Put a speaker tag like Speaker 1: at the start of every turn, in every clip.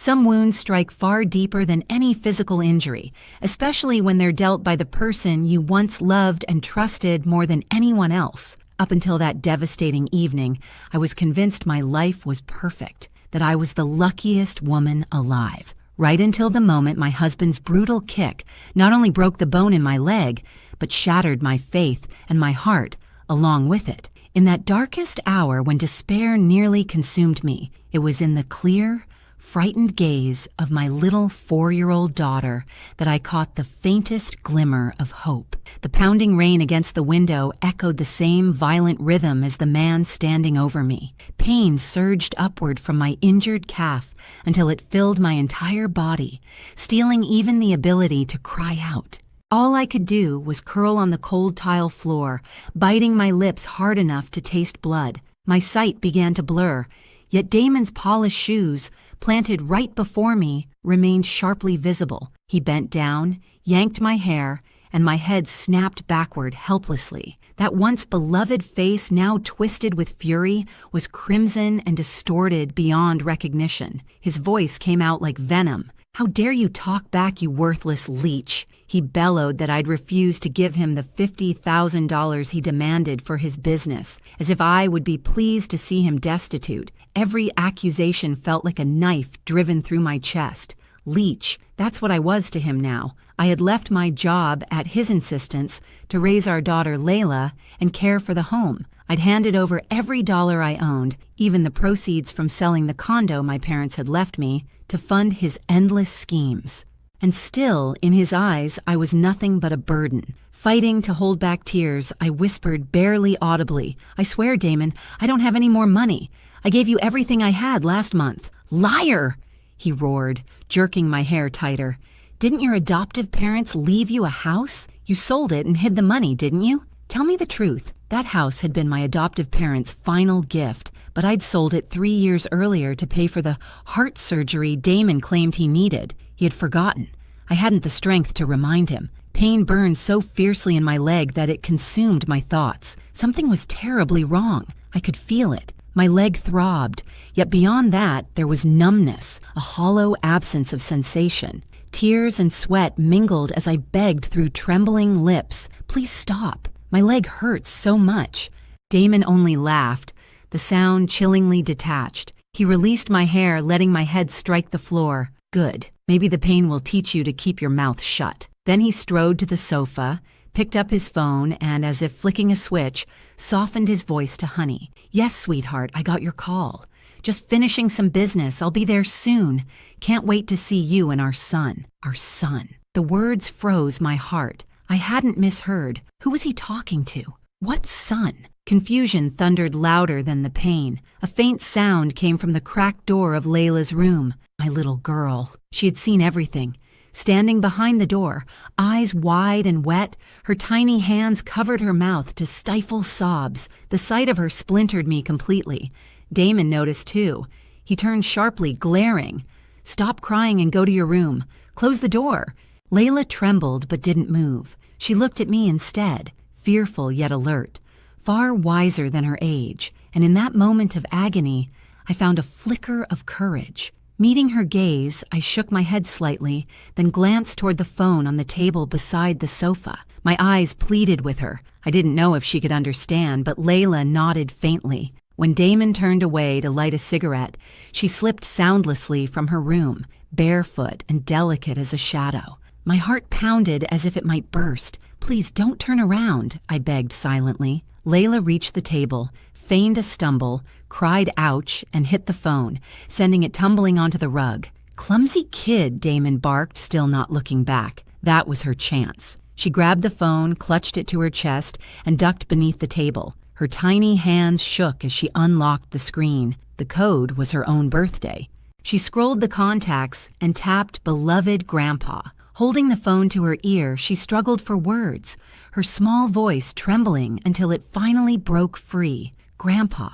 Speaker 1: Some wounds strike far deeper than any physical injury, especially when they're dealt by the person you once loved and trusted more than anyone else. Up until that devastating evening, I was convinced my life was perfect, that I was the luckiest woman alive. Right until the moment my husband's brutal kick not only broke the bone in my leg, but shattered my faith and my heart along with it. In that darkest hour when despair nearly consumed me, it was in the clear, frightened gaze of my little 4-year-old daughter that I caught the faintest glimmer of hope. The pounding rain against the window echoed the same violent rhythm as the man standing over me. Pain surged upward from my injured calf until it filled my entire body, stealing even the ability to cry out. All I could do was curl on the cold tile floor, biting my lips hard enough to taste blood. My sight began to blur, yet Damon's polished shoes, planted right before me, remained sharply visible. He bent down, yanked my hair, and my head snapped backward helplessly. That once beloved face, now twisted with fury, was crimson and distorted beyond recognition. His voice came out like venom. "How dare you talk back, you worthless leech?" He bellowed that I'd refused to give him the $50,000 he demanded for his business, as if I would be pleased to see him destitute. Every accusation felt like a knife driven through my chest. Leech, that's what I was to him now. I had left my job at his insistence to raise our daughter Layla and care for the home. I'd handed over every dollar I owned, even the proceeds from selling the condo my parents had left me, to fund his endless schemes. And still, in his eyes, I was nothing but a burden. Fighting to hold back tears, I whispered barely audibly, "I swear, Damon, I don't have any more money. I gave you everything I had last month." "Liar!" he roared, jerking my hair tighter. "Didn't your adoptive parents leave you a house? You sold it and hid the money, didn't you? Tell me the truth." That house had been my adoptive parents' final gift, but I'd sold it 3 years earlier to pay for the heart surgery Damon claimed he needed. He had forgotten. I hadn't the strength to remind him. Pain burned so fiercely in my leg that it consumed my thoughts. Something was terribly wrong. I could feel it. My leg throbbed, yet beyond that there was numbness, a hollow absence of sensation. Tears and sweat mingled as I begged through trembling lips, "Please stop. My leg hurts so much." Damon only laughed, the sound chillingly detached. He released my hair, letting my head strike the floor. "Good. Maybe the pain will teach you to keep your mouth shut." Then he strode to the sofa, picked up his phone, and, as if flicking a switch, softened his voice to Honey. "Yes, sweetheart, I got your call. Just finishing some business. I'll be there soon. Can't wait to see you and our son." Our son. The words froze my heart. I hadn't misheard. Who was he talking to? What son? Confusion thundered louder than the pain. A faint sound came from the cracked door of Layla's room. My little girl. She had seen everything. Standing behind the door, eyes wide and wet, her tiny hands covered her mouth to stifle sobs. The sight of her splintered me completely. Damon noticed too. He turned sharply, glaring. "Stop crying and go to your room. Close the door." Layla trembled but didn't move. She looked at me instead, fearful yet alert, far wiser than her age, and in that moment of agony, I found a flicker of courage. Meeting her gaze, I shook my head slightly, then glanced toward the phone on the table beside the sofa. My eyes pleaded with her. I didn't know if she could understand, but Layla nodded faintly. When Damon turned away to light a cigarette, she slipped soundlessly from her room, barefoot and delicate as a shadow. My heart pounded as if it might burst. "Please don't turn around," I begged silently. Layla reached the table, feigned a stumble, cried ouch, and hit the phone, sending it tumbling onto the rug. "Clumsy kid," Damon barked, still not looking back. That was her chance. She grabbed the phone, clutched it to her chest, and ducked beneath the table. Her tiny hands shook as she unlocked the screen. The code was her own birthday. She scrolled the contacts and tapped beloved Grandpa. Holding the phone to her ear, she struggled for words, her small voice trembling until it finally broke free. "Grandpa,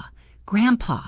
Speaker 1: Grandpa,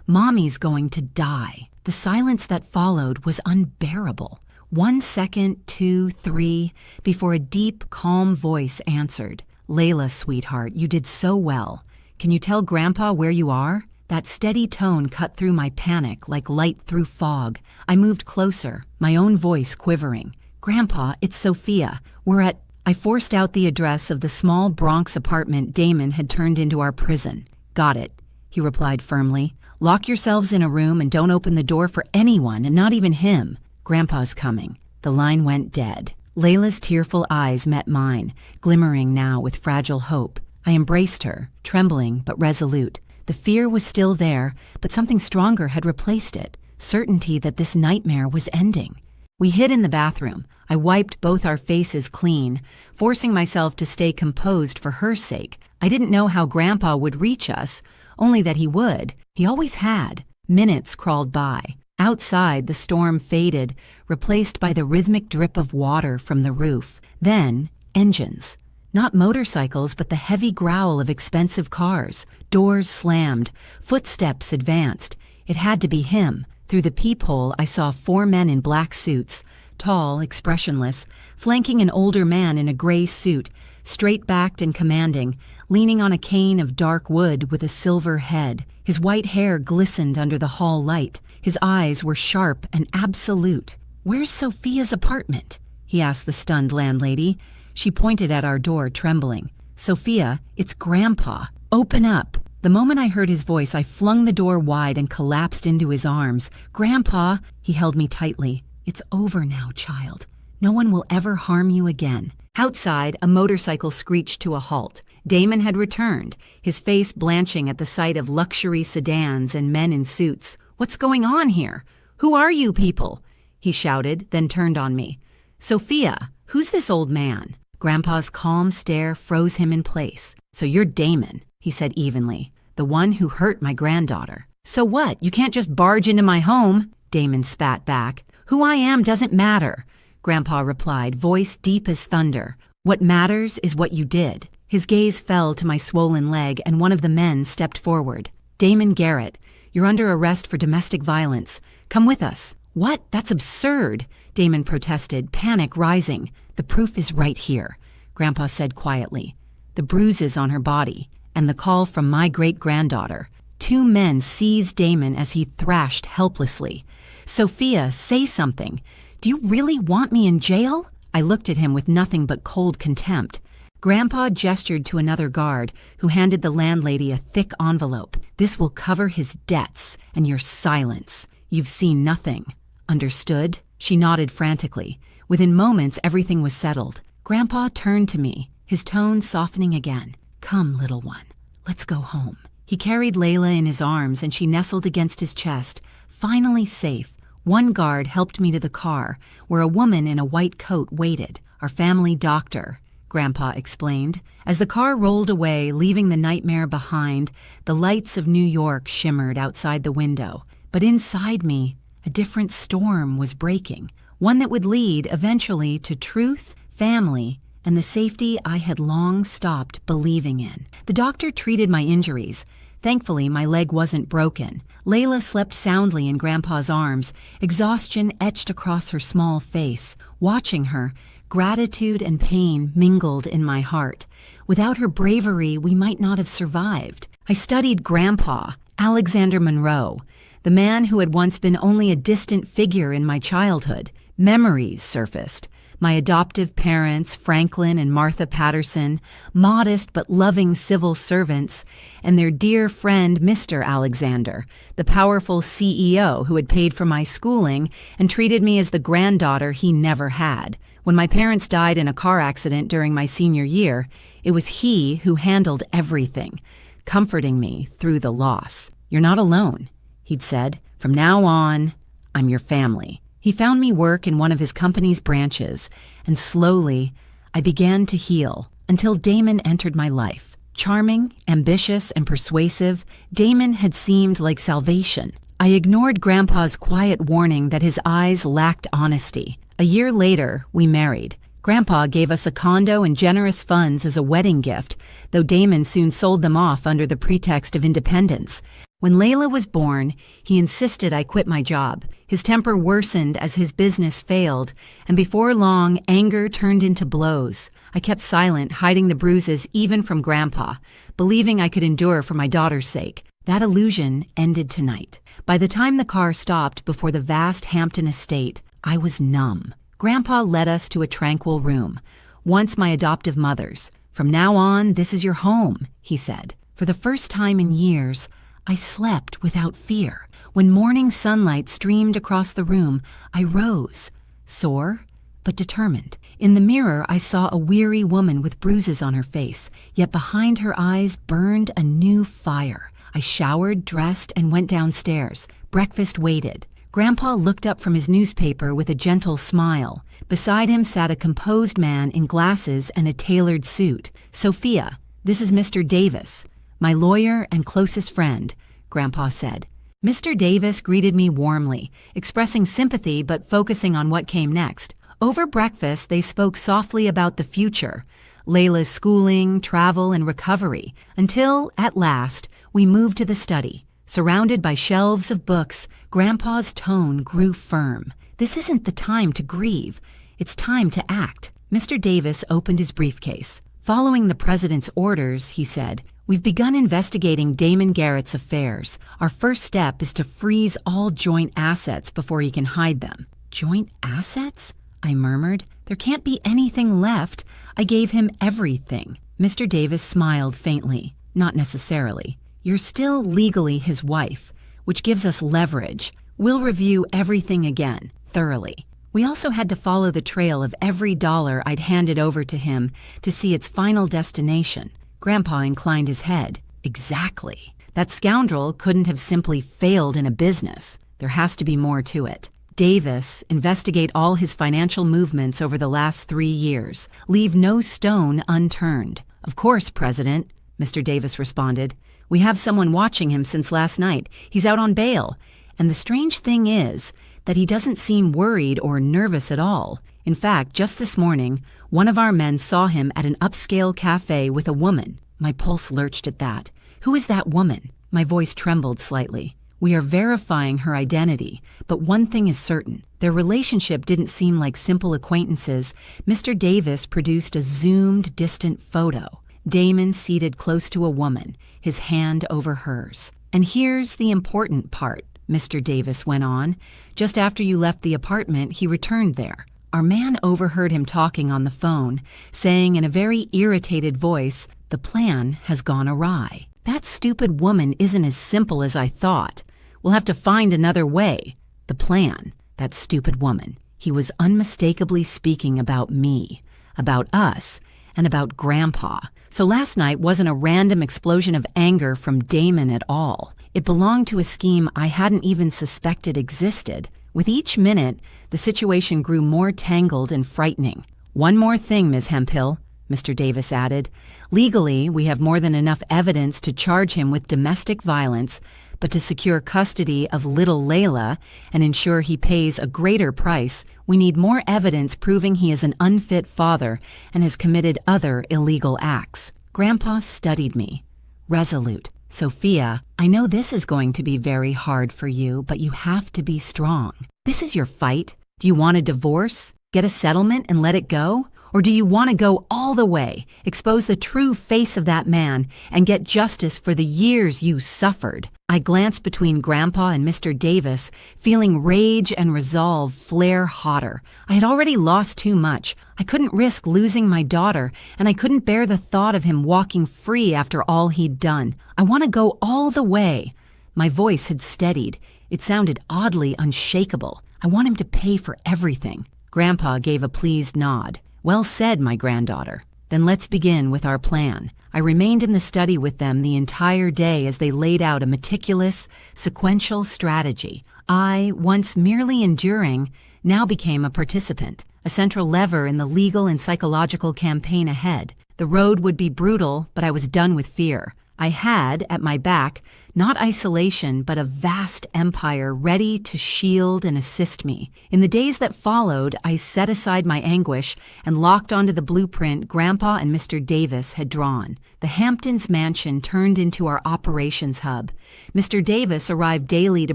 Speaker 1: Mommy's going to die." The silence that followed was unbearable. 1 second, 2, 3, before a deep, calm voice answered. "Layla, sweetheart, you did so well. Can you tell Grandpa where you are?" That steady tone cut through my panic like light through fog. I moved closer, my own voice quivering. "Grandpa, it's Sophia. We're at—" I forced out the address of the small Bronx apartment Damon had turned into our prison. "Got it," he replied firmly. "Lock yourselves in a room and don't open the door for anyone, and not even him. Grandpa's coming." The line went dead. Layla's tearful eyes met mine, glimmering now with fragile hope. I embraced her, trembling but resolute. The fear was still there, but something stronger had replaced it, certainty that this nightmare was ending. We hid in the bathroom. I wiped both our faces clean, forcing myself to stay composed for her sake. I didn't know how Grandpa would reach us, only that he would. He always had. Minutes crawled by. Outside, the storm faded, replaced by the rhythmic drip of water from the roof. Then, engines. Not motorcycles, but the heavy growl of expensive cars. Doors slammed. Footsteps advanced. It had to be him. Through the peephole, I saw 4 men in black suits, tall, expressionless, flanking an older man in a gray suit, straight-backed and commanding, leaning on a cane of dark wood with a silver head. His white hair glistened under the hall light. His eyes were sharp and absolute. "Where's Sophia's apartment?" he asked the stunned landlady. She pointed at our door, trembling. "Sophia, it's Grandpa. Open up." The moment I heard his voice, I flung the door wide and collapsed into his arms. "Grandpa," he held me tightly. "It's over now, child. No one will ever harm you again." Outside, a motorcycle screeched to a halt. Damon had returned, his face blanching at the sight of luxury sedans and men in suits. "What's going on here? Who are you people?" he shouted, then turned on me. "Sophia, who's this old man?" Grandpa's calm stare froze him in place. "So you're Damon," he said evenly, "the one who hurt my granddaughter." "So what? You can't just barge into my home," Damon spat back. "Who I am doesn't matter," Grandpa replied, voice deep as thunder. "What matters is what you did." His gaze fell to my swollen leg, and one of the men stepped forward. "Damon Garrett, you're under arrest for domestic violence. Come with us." "What? That's absurd," Damon protested, panic rising. "The proof is right here," Grandpa said quietly. "The bruises on her body, and the call from my great-granddaughter." 2 men seized Damon as he thrashed helplessly. "Sophia, say something. Do you really want me in jail?" I looked at him with nothing but cold contempt. Grandpa gestured to another guard, who handed the landlady a thick envelope. "This will cover his debts and your silence. You've seen nothing. Understood?" She nodded frantically. Within moments, everything was settled. Grandpa turned to me, his tone softening again. "Come, little one. Let's go home." He carried Layla in his arms, and she nestled against his chest, finally safe. One guard helped me to the car, where a woman in a white coat waited. "Our family doctor," Grandpa explained. As the car rolled away, leaving the nightmare behind, the lights of New York shimmered outside the window. But inside me, a different storm was breaking, one that would lead eventually to truth, family, and the safety I had long stopped believing in. The doctor treated my injuries. Thankfully, my leg wasn't broken. Layla slept soundly in Grandpa's arms, exhaustion etched across her small face. Watching her, gratitude and pain mingled in my heart. Without her bravery, we might not have survived. I studied Grandpa, Alexander Monroe, the man who had once been only a distant figure in my childhood. Memories surfaced. My adoptive parents, Franklin and Martha Patterson, modest but loving civil servants, and their dear friend, Mr. Alexander, the powerful CEO who had paid for my schooling and treated me as the granddaughter he never had. When my parents died in a car accident during my senior year, it was he who handled everything, comforting me through the loss. "You're not alone," he'd said. "From now on, I'm your family." He found me work in one of his company's branches, and slowly, I began to heal until Damon entered my life. Charming, ambitious, and persuasive, Damon had seemed like salvation. I ignored Grandpa's quiet warning that his eyes lacked honesty. A year later, we married. Grandpa gave us a condo and generous funds as a wedding gift, though Damon soon sold them off under the pretext of independence. When Layla was born, he insisted I quit my job. His temper worsened as his business failed, and before long, anger turned into blows. I kept silent, hiding the bruises even from Grandpa, believing I could endure for my daughter's sake. That illusion ended tonight. By the time the car stopped before the vast Hampton estate, I was numb. Grandpa led us to a tranquil room, once my adoptive mother's. "From now on, this is your home," he said. For the first time in years, I slept without fear. When morning sunlight streamed across the room, I rose, sore but determined. In the mirror, I saw a weary woman with bruises on her face, yet behind her eyes burned a new fire. I showered, dressed, and went downstairs. Breakfast waited. Grandpa looked up from his newspaper with a gentle smile. Beside him sat a composed man in glasses and a tailored suit. "Sophia, this is Mr. Davis, my lawyer and closest friend," Grandpa said. Mr. Davis greeted me warmly, expressing sympathy but focusing on what came next. Over breakfast, they spoke softly about the future, Layla's schooling, travel, and recovery, until, at last, we moved to the study. Surrounded by shelves of books, Grandpa's tone grew firm. "This isn't the time to grieve. It's time to act." Mr. Davis opened his briefcase. "Following the president's orders," he said, "we've begun investigating Damon Garrett's affairs. Our first step is to freeze all joint assets before he can hide them." "Joint assets?" I murmured. "There can't be anything left. I gave him everything." Mr. Davis smiled faintly. "Not necessarily. You're still legally his wife, which gives us leverage. We'll review everything again, thoroughly." We also had to follow the trail of every dollar I'd handed over to him to see its final destination. Grandpa inclined his head. "Exactly. That scoundrel couldn't have simply failed in a business. There has to be more to it. Davis, investigate all his financial movements over the last 3 years. Leave no stone unturned." "Of course, President," Mr. Davis responded. "We have someone watching him since last night. He's out on bail. And the strange thing is that he doesn't seem worried or nervous at all. In fact, just this morning, one of our men saw him at an upscale cafe with a woman." My pulse lurched at that. "Who is that woman?" My voice trembled slightly. "We are verifying her identity, but one thing is certain. Their relationship didn't seem like simple acquaintances." Mr. Davis produced a zoomed, distant photo. Damon seated close to a woman, his hand over hers. "And here's the important part," Mr. Davis went on. "Just after you left the apartment, he returned there. Our man overheard him talking on the phone, saying in a very irritated voice, 'The plan has gone awry.' That stupid woman isn't as simple as I thought. We'll have to find another way. The plan, that stupid woman." He was unmistakably speaking about me, about us, and about Grandpa. So last night wasn't a random explosion of anger from Damon at all. It belonged to a scheme I hadn't even suspected existed. With each minute, the situation grew more tangled and frightening. "One more thing, Ms. Hemphill," Mr. Davis added. "Legally, we have more than enough evidence to charge him with domestic violence, but to secure custody of little Layla and ensure he pays a greater price, we need more evidence proving he is an unfit father and has committed other illegal acts." Grandpa studied me, resolute. "Sophia, I know this is going to be very hard for you, but you have to be strong. This is your fight. Do you want a divorce? Get a settlement and let it go? Or do you want to go all the way, expose the true face of that man, and get justice for the years you suffered?" I glanced between Grandpa and Mr. Davis, feeling rage and resolve flare hotter. I had already lost too much. I couldn't risk losing my daughter, and I couldn't bear the thought of him walking free after all he'd done. "I want to go all the way." My voice had steadied. It sounded oddly unshakable. "I want him to pay for everything." Grandpa gave a pleased nod. "Well said, my granddaughter. Then let's begin with our plan." I remained in the study with them the entire day as they laid out a meticulous, sequential strategy. I, once merely enduring, now became a participant, a central lever in the legal and psychological campaign ahead. The road would be brutal, but I was done with fear. I had, at my back, not isolation, but a vast empire ready to shield and assist me. In the days that followed, I set aside my anguish and locked onto the blueprint Grandpa and Mr. Davis had drawn. The Hamptons mansion turned into our operations hub. Mr. Davis arrived daily to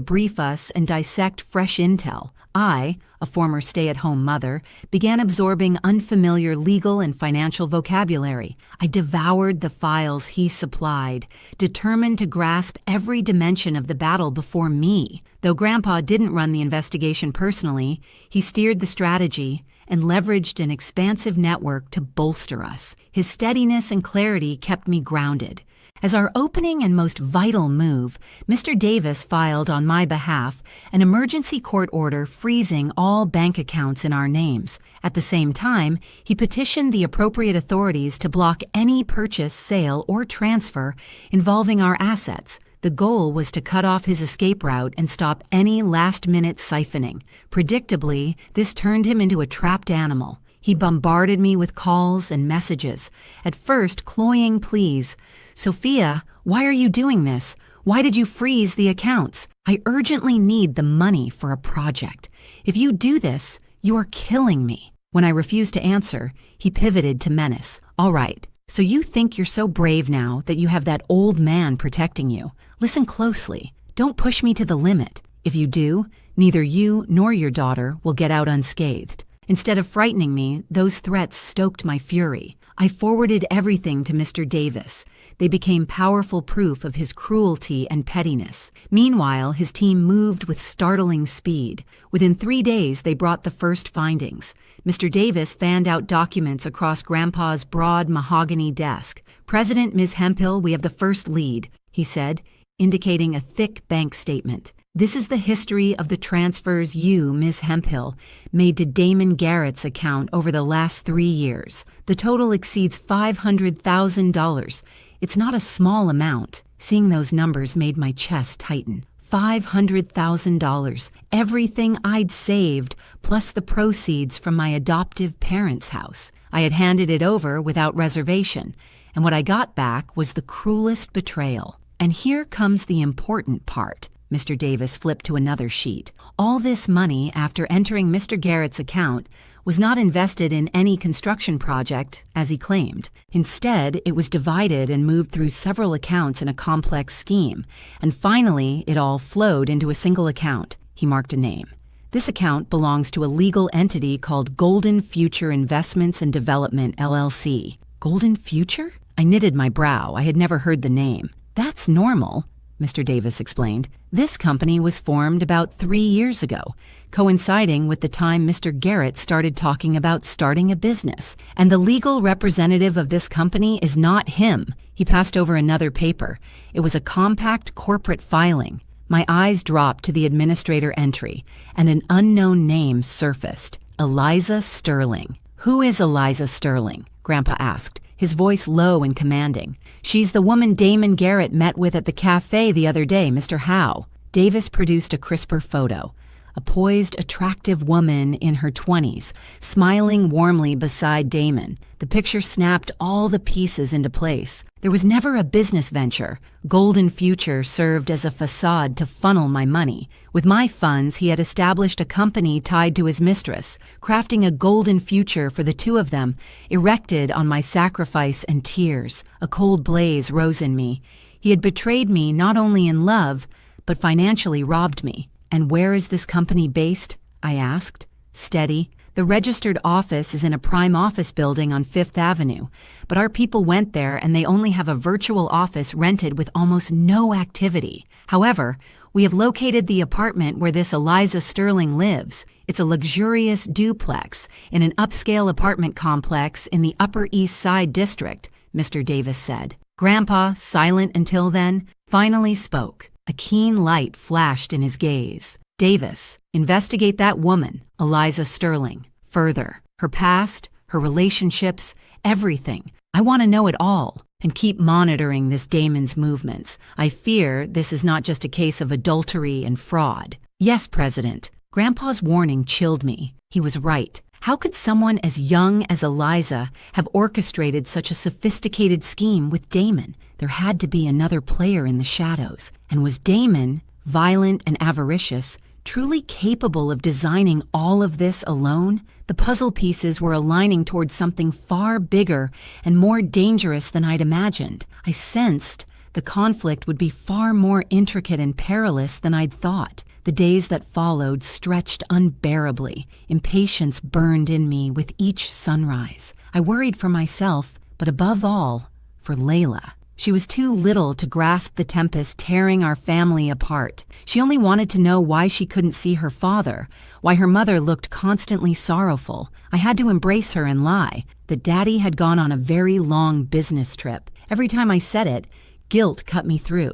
Speaker 1: brief us and dissect fresh intel. I, a former stay-at-home mother, began absorbing unfamiliar legal and financial vocabulary. I devoured the files he supplied, determined to grasp every dimension of the battle before me. Though Grandpa didn't run the investigation personally, he steered the strategy and leveraged an expansive network to bolster us. His steadiness and clarity kept me grounded. As our opening and most vital move, Mr. Davis filed on my behalf an emergency court order freezing all bank accounts in our names. At the same time, he petitioned the appropriate authorities to block any purchase, sale, or transfer involving our assets. The goal was to cut off his escape route and stop any last-minute siphoning. Predictably, this turned him into a trapped animal. He bombarded me with calls and messages, at first cloying pleas. "Sophia, why are you doing this? Why did you freeze the accounts? I urgently need the money for a project. If you do this, you are killing me." When I refused to answer, he pivoted to menace. "All right, so you think you're so brave now that you have that old man protecting you. Listen closely. Don't push me to the limit. If you do, neither you nor your daughter will get out unscathed." Instead of frightening me, those threats stoked my fury. I forwarded everything to Mr. Davis. They became powerful proof of his cruelty and pettiness. Meanwhile, his team moved with startling speed. Within 3 days, they brought the first findings. Mr. Davis fanned out documents across Grandpa's broad mahogany desk. "President, Ms. Hemphill, we have the first lead," he said, indicating a thick bank statement. "This is the history of the transfers you, Ms. Hemphill, made to Damon Garrett's account over the last 3 years. The total exceeds $500,000. It's not a small amount." Seeing those numbers made my chest tighten. $500,000, everything I'd saved, plus the proceeds from my adoptive parents' house. I had handed it over without reservation, and what I got back was the cruelest betrayal. And here comes the important part. Mr. Davis flipped to another sheet. All this money, after entering Mr. Garrett's account, was not invested in any construction project, as he claimed. Instead, it was divided and moved through several accounts in a complex scheme, and finally, it all flowed into a single account. He marked a name. "This account belongs to a legal entity called Golden Future Investments and Development, LLC. Golden Future? I knitted my brow. I had never heard the name. "That's normal," Mr. Davis explained. "This company was formed about 3 years ago, coinciding with the time Mr. Garrett started talking about starting a business. And the legal representative of this company is not him." He passed over another paper. It was a compact corporate filing. My eyes dropped to the administrator entry, and an unknown name surfaced. Eliza Sterling. "Who is Eliza Sterling?" Grandpa asked, his voice low and commanding. "She's the woman Damon Garrett met with at the cafe the other day, Mr. Howe." Davis produced a crisper photo. A poised, attractive woman in her 20s, smiling warmly beside Damon. The picture snapped all the pieces into place. There was never a business venture. Golden Future served as a facade to funnel my money. With my funds, he had established a company tied to his mistress, crafting a golden future for the two of them, erected on my sacrifice and tears. A cold blaze rose in me. He had betrayed me not only in love, but financially robbed me. "And where is this company based?" I asked. "Steady. The registered office is in a prime office building on 5th Avenue, but our people went there and they only have a virtual office rented with almost no activity. However, we have located the apartment where this Eliza Sterling lives. It's a luxurious duplex in an upscale apartment complex in the Upper East Side district," Mr. Davis said. Grandpa, silent until then, finally spoke. A keen light flashed in his gaze. "Davis, investigate that woman, Eliza Sterling, further. Her past, her relationships, everything. I want to know it all. And keep monitoring this Damon's movements. I fear this is not just a case of adultery and fraud." "Yes, President." Grandpa's warning chilled me. He was right. How could someone as young as Eliza have orchestrated such a sophisticated scheme with Damon? There had to be another player in the shadows. And was Damon, violent and avaricious, truly capable of designing all of this alone? The puzzle pieces were aligning towards something far bigger and more dangerous than I'd imagined. I sensed the conflict would be far more intricate and perilous than I'd thought. The days that followed stretched unbearably. Impatience burned in me with each sunrise. I worried for myself, but above all, for Layla. She was too little to grasp the tempest tearing our family apart. She only wanted to know why she couldn't see her father, why her mother looked constantly sorrowful. I had to embrace her and lie that Daddy had gone on a very long business trip. Every time I said it, guilt cut me through.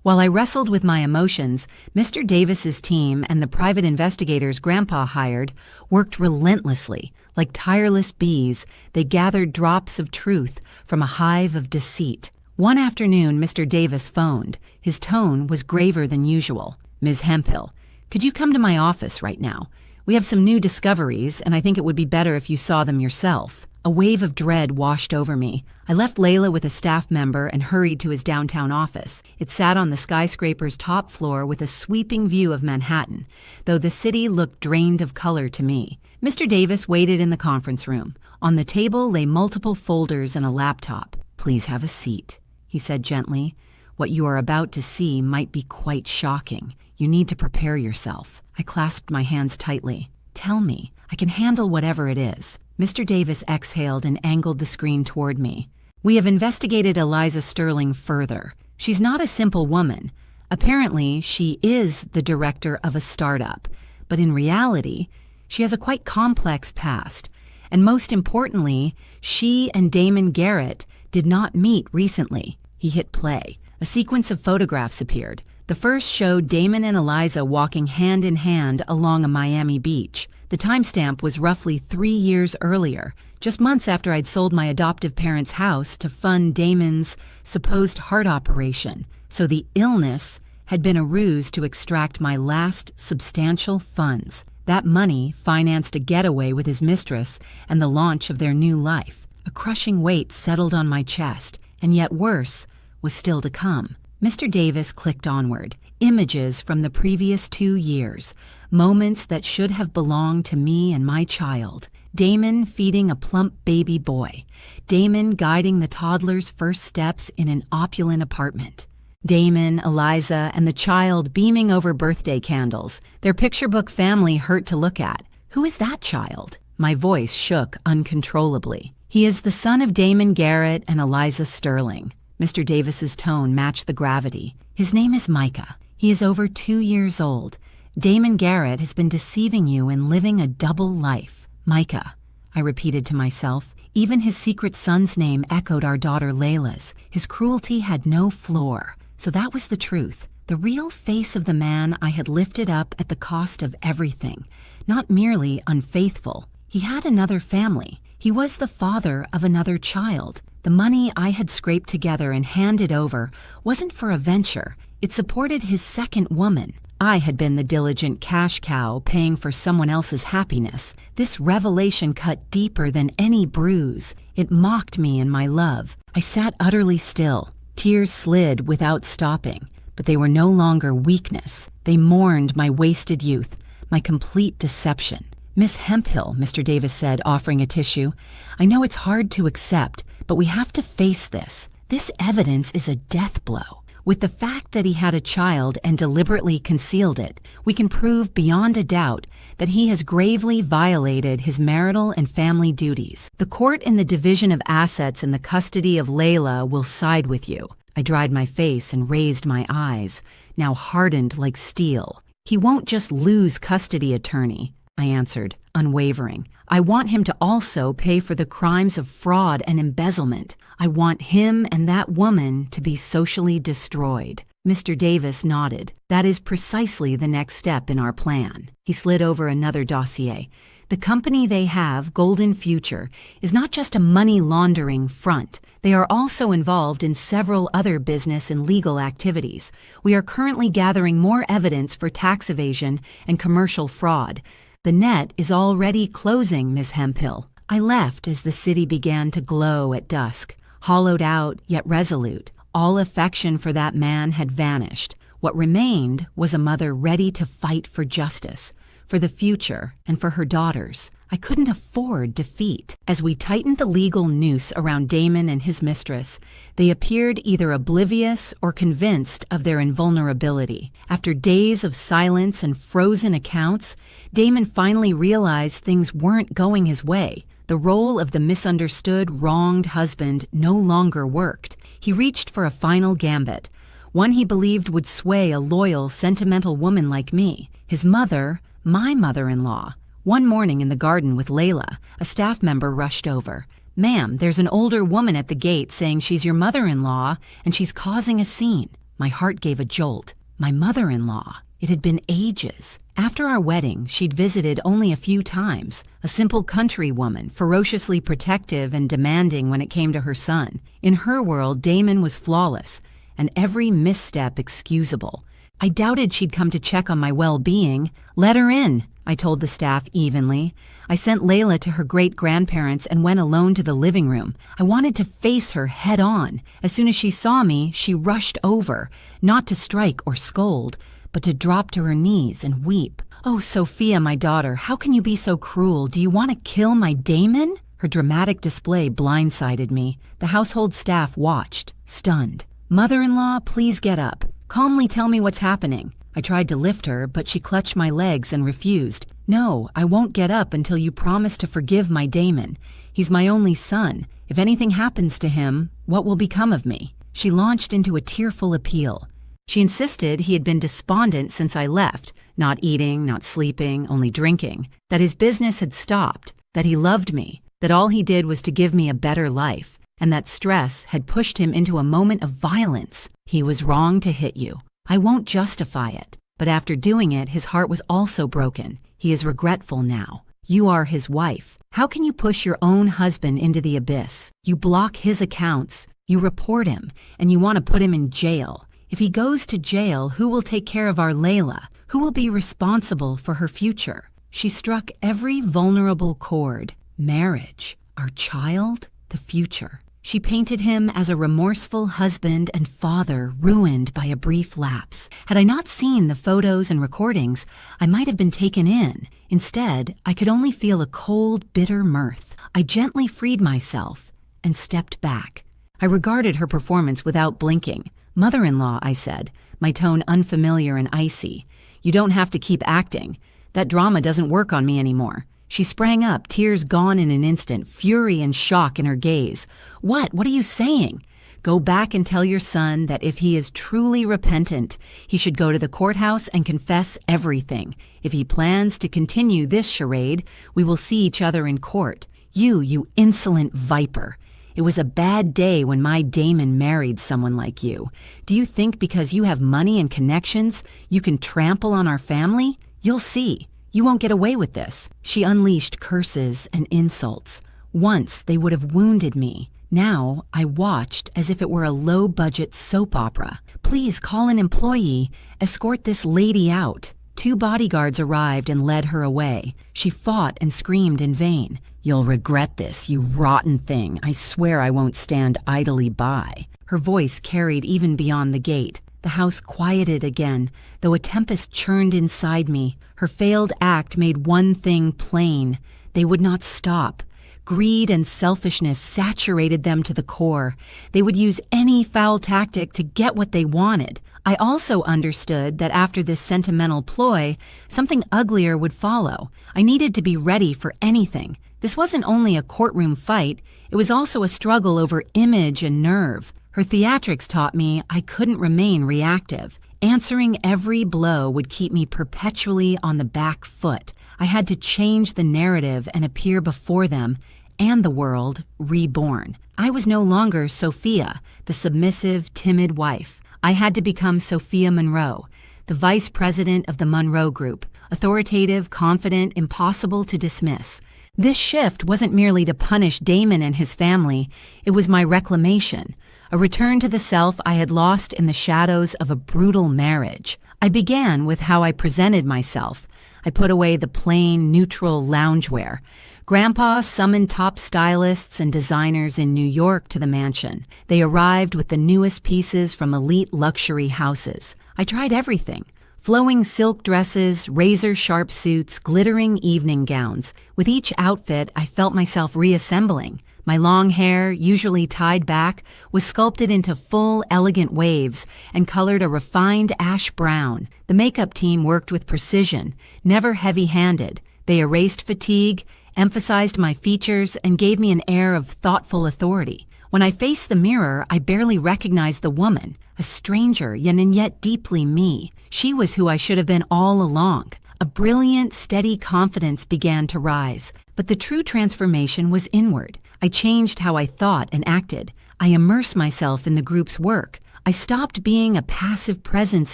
Speaker 1: While I wrestled with my emotions, Mr. Davis's team and the private investigators Grandpa hired worked relentlessly. Like tireless bees, they gathered drops of truth from a hive of deceit. One afternoon, Mr. Davis phoned. His tone was graver than usual. "Ms. Hemphill, could you come to my office right now? We have some new discoveries, and I think it would be better if you saw them yourself." A wave of dread washed over me. I left Layla with a staff member and hurried to his downtown office. It sat on the skyscraper's top floor with a sweeping view of Manhattan, though the city looked drained of color to me. Mr. Davis waited in the conference room. On the table lay multiple folders and a laptop. "Please have a seat," he said gently. "What you are about to see might be quite shocking. You need to prepare yourself." I clasped my hands tightly. "Tell me. I can handle whatever it is." Mr. Davis exhaled and angled the screen toward me. "We have investigated Eliza Sterling further. She's not a simple woman. Apparently, she is the director of a startup, but in reality, she has a quite complex past. And most importantly, she and Damon Garrett did not meet recently." He hit play. A sequence of photographs appeared. The first showed Damon and Eliza walking hand in hand along a Miami beach. The timestamp was roughly 3 years earlier, just months after I'd sold my adoptive parents' house to fund Damon's supposed heart operation. So the illness had been a ruse to extract my last substantial funds. That money financed a getaway with his mistress and the launch of their new life. A crushing weight settled on my chest, and yet worse was still to come. Mr. Davis clicked onward. Images from the previous 2 years, moments that should have belonged to me and my child. Damon feeding a plump baby boy. Damon guiding the toddler's first steps in an opulent apartment. Damon, Eliza, and the child beaming over birthday candles. Their picture book family hurt to look at. Who is that child? My voice shook uncontrollably. He is the son of Damon Garrett and Eliza Sterling. Mr. Davis's tone matched the gravity. His name is Micah. He is over 2 years old. Damon Garrett has been deceiving you and living a double life. Micah, I repeated to myself. Even his secret son's name echoed our daughter Layla's. His cruelty had no floor. So that was the truth. The real face of the man I had lifted up at the cost of everything. Not merely unfaithful. He had another family. He was the father of another child. The money I had scraped together and handed over wasn't for a venture. It supported his second woman. I had been the diligent cash cow paying for someone else's happiness. This revelation cut deeper than any bruise. It mocked me and my love. I sat utterly still. Tears slid without stopping, but they were no longer weakness. They mourned my wasted youth, my complete deception. "Miss Hemphill," Mr. Davis said, offering a tissue, "I know it's hard to accept, but we have to face this. This evidence is a death blow. With the fact that he had a child and deliberately concealed it, we can prove beyond a doubt that he has gravely violated his marital and family duties. The court in the division of assets in the custody of Layla will side with you." I dried my face and raised my eyes, now hardened like steel. "He won't just lose custody, attorney," I answered, unwavering. "I want him to also pay for the crimes of fraud and embezzlement. I want him and that woman to be socially destroyed." Mr. Davis nodded. "That is precisely the next step in our plan." He slid over another dossier. "The company they have, Golden Future, is not just a money laundering front. They are also involved in several other business and legal activities. We are currently gathering more evidence for tax evasion and commercial fraud. The net is already closing, Ms. Hemphill." I left as the city began to glow at dusk, hollowed out yet resolute. All affection for that man had vanished. What remained was a mother ready to fight for justice, for the future, and for her daughters. I couldn't afford defeat. As we tightened the legal noose around Damon and his mistress, they appeared either oblivious or convinced of their invulnerability. After days of silence and frozen accounts, Damon finally realized things weren't going his way. The The role of the misunderstood, wronged husband no longer worked. He reached for a final gambit, one he believed would sway a loyal, sentimental woman like me. His mother, my mother-in-law. One morning in the garden with Layla, a staff member rushed over. "Ma'am, there's an older woman at the gate saying she's your mother-in-law and she's causing a scene." My heart gave a jolt. My mother-in-law. It had been ages. After our wedding, she'd visited only a few times. A simple country woman, ferociously protective and demanding when it came to her son. In her world, Damon was flawless, and every misstep excusable. I doubted she'd come to check on my well-being. "Let her in," I told the staff evenly. I sent Layla to her great-grandparents and went alone to the living room. I wanted to face her head-on. As soon as she saw me, she rushed over, not to strike or scold, but to drop to her knees and weep. "Oh, Sophia, my daughter, how can you be so cruel? Do you want to kill my Damon?" Her dramatic display blindsided me. The household staff watched, stunned. "Mother-in-law, please get up. Calmly tell me what's happening." I tried to lift her, but she clutched my legs and refused. "No, I won't get up until you promise to forgive my Damon. He's my only son. If anything happens to him, what will become of me?" She launched into a tearful appeal. She insisted he had been despondent since I left, not eating, not sleeping, only drinking, that his business had stopped, that he loved me, that all he did was to give me a better life, and that stress had pushed him into a moment of violence. "He was wrong to hit you. I won't justify it. But after doing it, his heart was also broken. He is regretful now. You are his wife. How can you push your own husband into the abyss? You block his accounts, you report him, and you want to put him in jail. If he goes to jail, who will take care of our Layla? Who will be responsible for her future?" She struck every vulnerable chord. Marriage, our child, the future. She painted him as a remorseful husband and father ruined by a brief lapse. Had I not seen the photos and recordings, I might have been taken in. Instead, I could only feel a cold, bitter mirth. I gently freed myself and stepped back. I regarded her performance without blinking. "Mother-in-law," I said, my tone unfamiliar and icy. "You don't have to keep acting. That drama doesn't work on me anymore." She sprang up, tears gone in an instant, fury and shock in her gaze. What are you saying?" "Go back and tell your son that if he is truly repentant, he should go to the courthouse and confess everything. If he plans to continue this charade, we will see each other in court. You insolent viper. It was a bad day when my Damon married someone like you. Do you think because you have money and connections, you can trample on our family? You'll see. You won't get away with this." She unleashed curses and insults. Once they would have wounded me. Now I watched as if it were a low-budget soap opera. "Please call an employee. Escort this lady out." 2 bodyguards arrived and led her away. She fought and screamed in vain. "You'll regret this, you rotten thing. I swear I won't stand idly by." Her voice carried even beyond the gate. The house quieted again, though a tempest churned inside me. Her failed act made one thing plain. They would not stop. Greed and selfishness saturated them to the core. They would use any foul tactic to get what they wanted. I also understood that after this sentimental ploy, something uglier would follow. I needed to be ready for anything. This wasn't only a courtroom fight, it was also a struggle over image and nerve. Her theatrics taught me I couldn't remain reactive. Answering every blow would keep me perpetually on the back foot. I had to change the narrative and appear before them and the world reborn. I was no longer Sophia, the submissive, timid wife. I had to become Sophia Monroe, the vice president of the Monroe Group, authoritative, confident, impossible to dismiss. This shift wasn't merely to punish Damon and his family, it was my reclamation, a return to the self I had lost in the shadows of a brutal marriage. I began with how I presented myself. I put away the plain, neutral loungewear. Grandpa summoned top stylists and designers in New York to the mansion. They arrived with the newest pieces from elite luxury houses. I tried everything. Flowing silk dresses, razor-sharp suits, glittering evening gowns. With each outfit, I felt myself reassembling. My long hair, usually tied back, was sculpted into full, elegant waves and colored a refined ash brown. The makeup team worked with precision, never heavy-handed. They erased fatigue, emphasized my features, and gave me an air of thoughtful authority. When I faced the mirror, I barely recognized the woman, a stranger and yet deeply me. She was who I should have been all along. A brilliant, steady confidence began to rise, but the true transformation was inward. I changed how I thought and acted. I immersed myself in the group's work. I stopped being a passive presence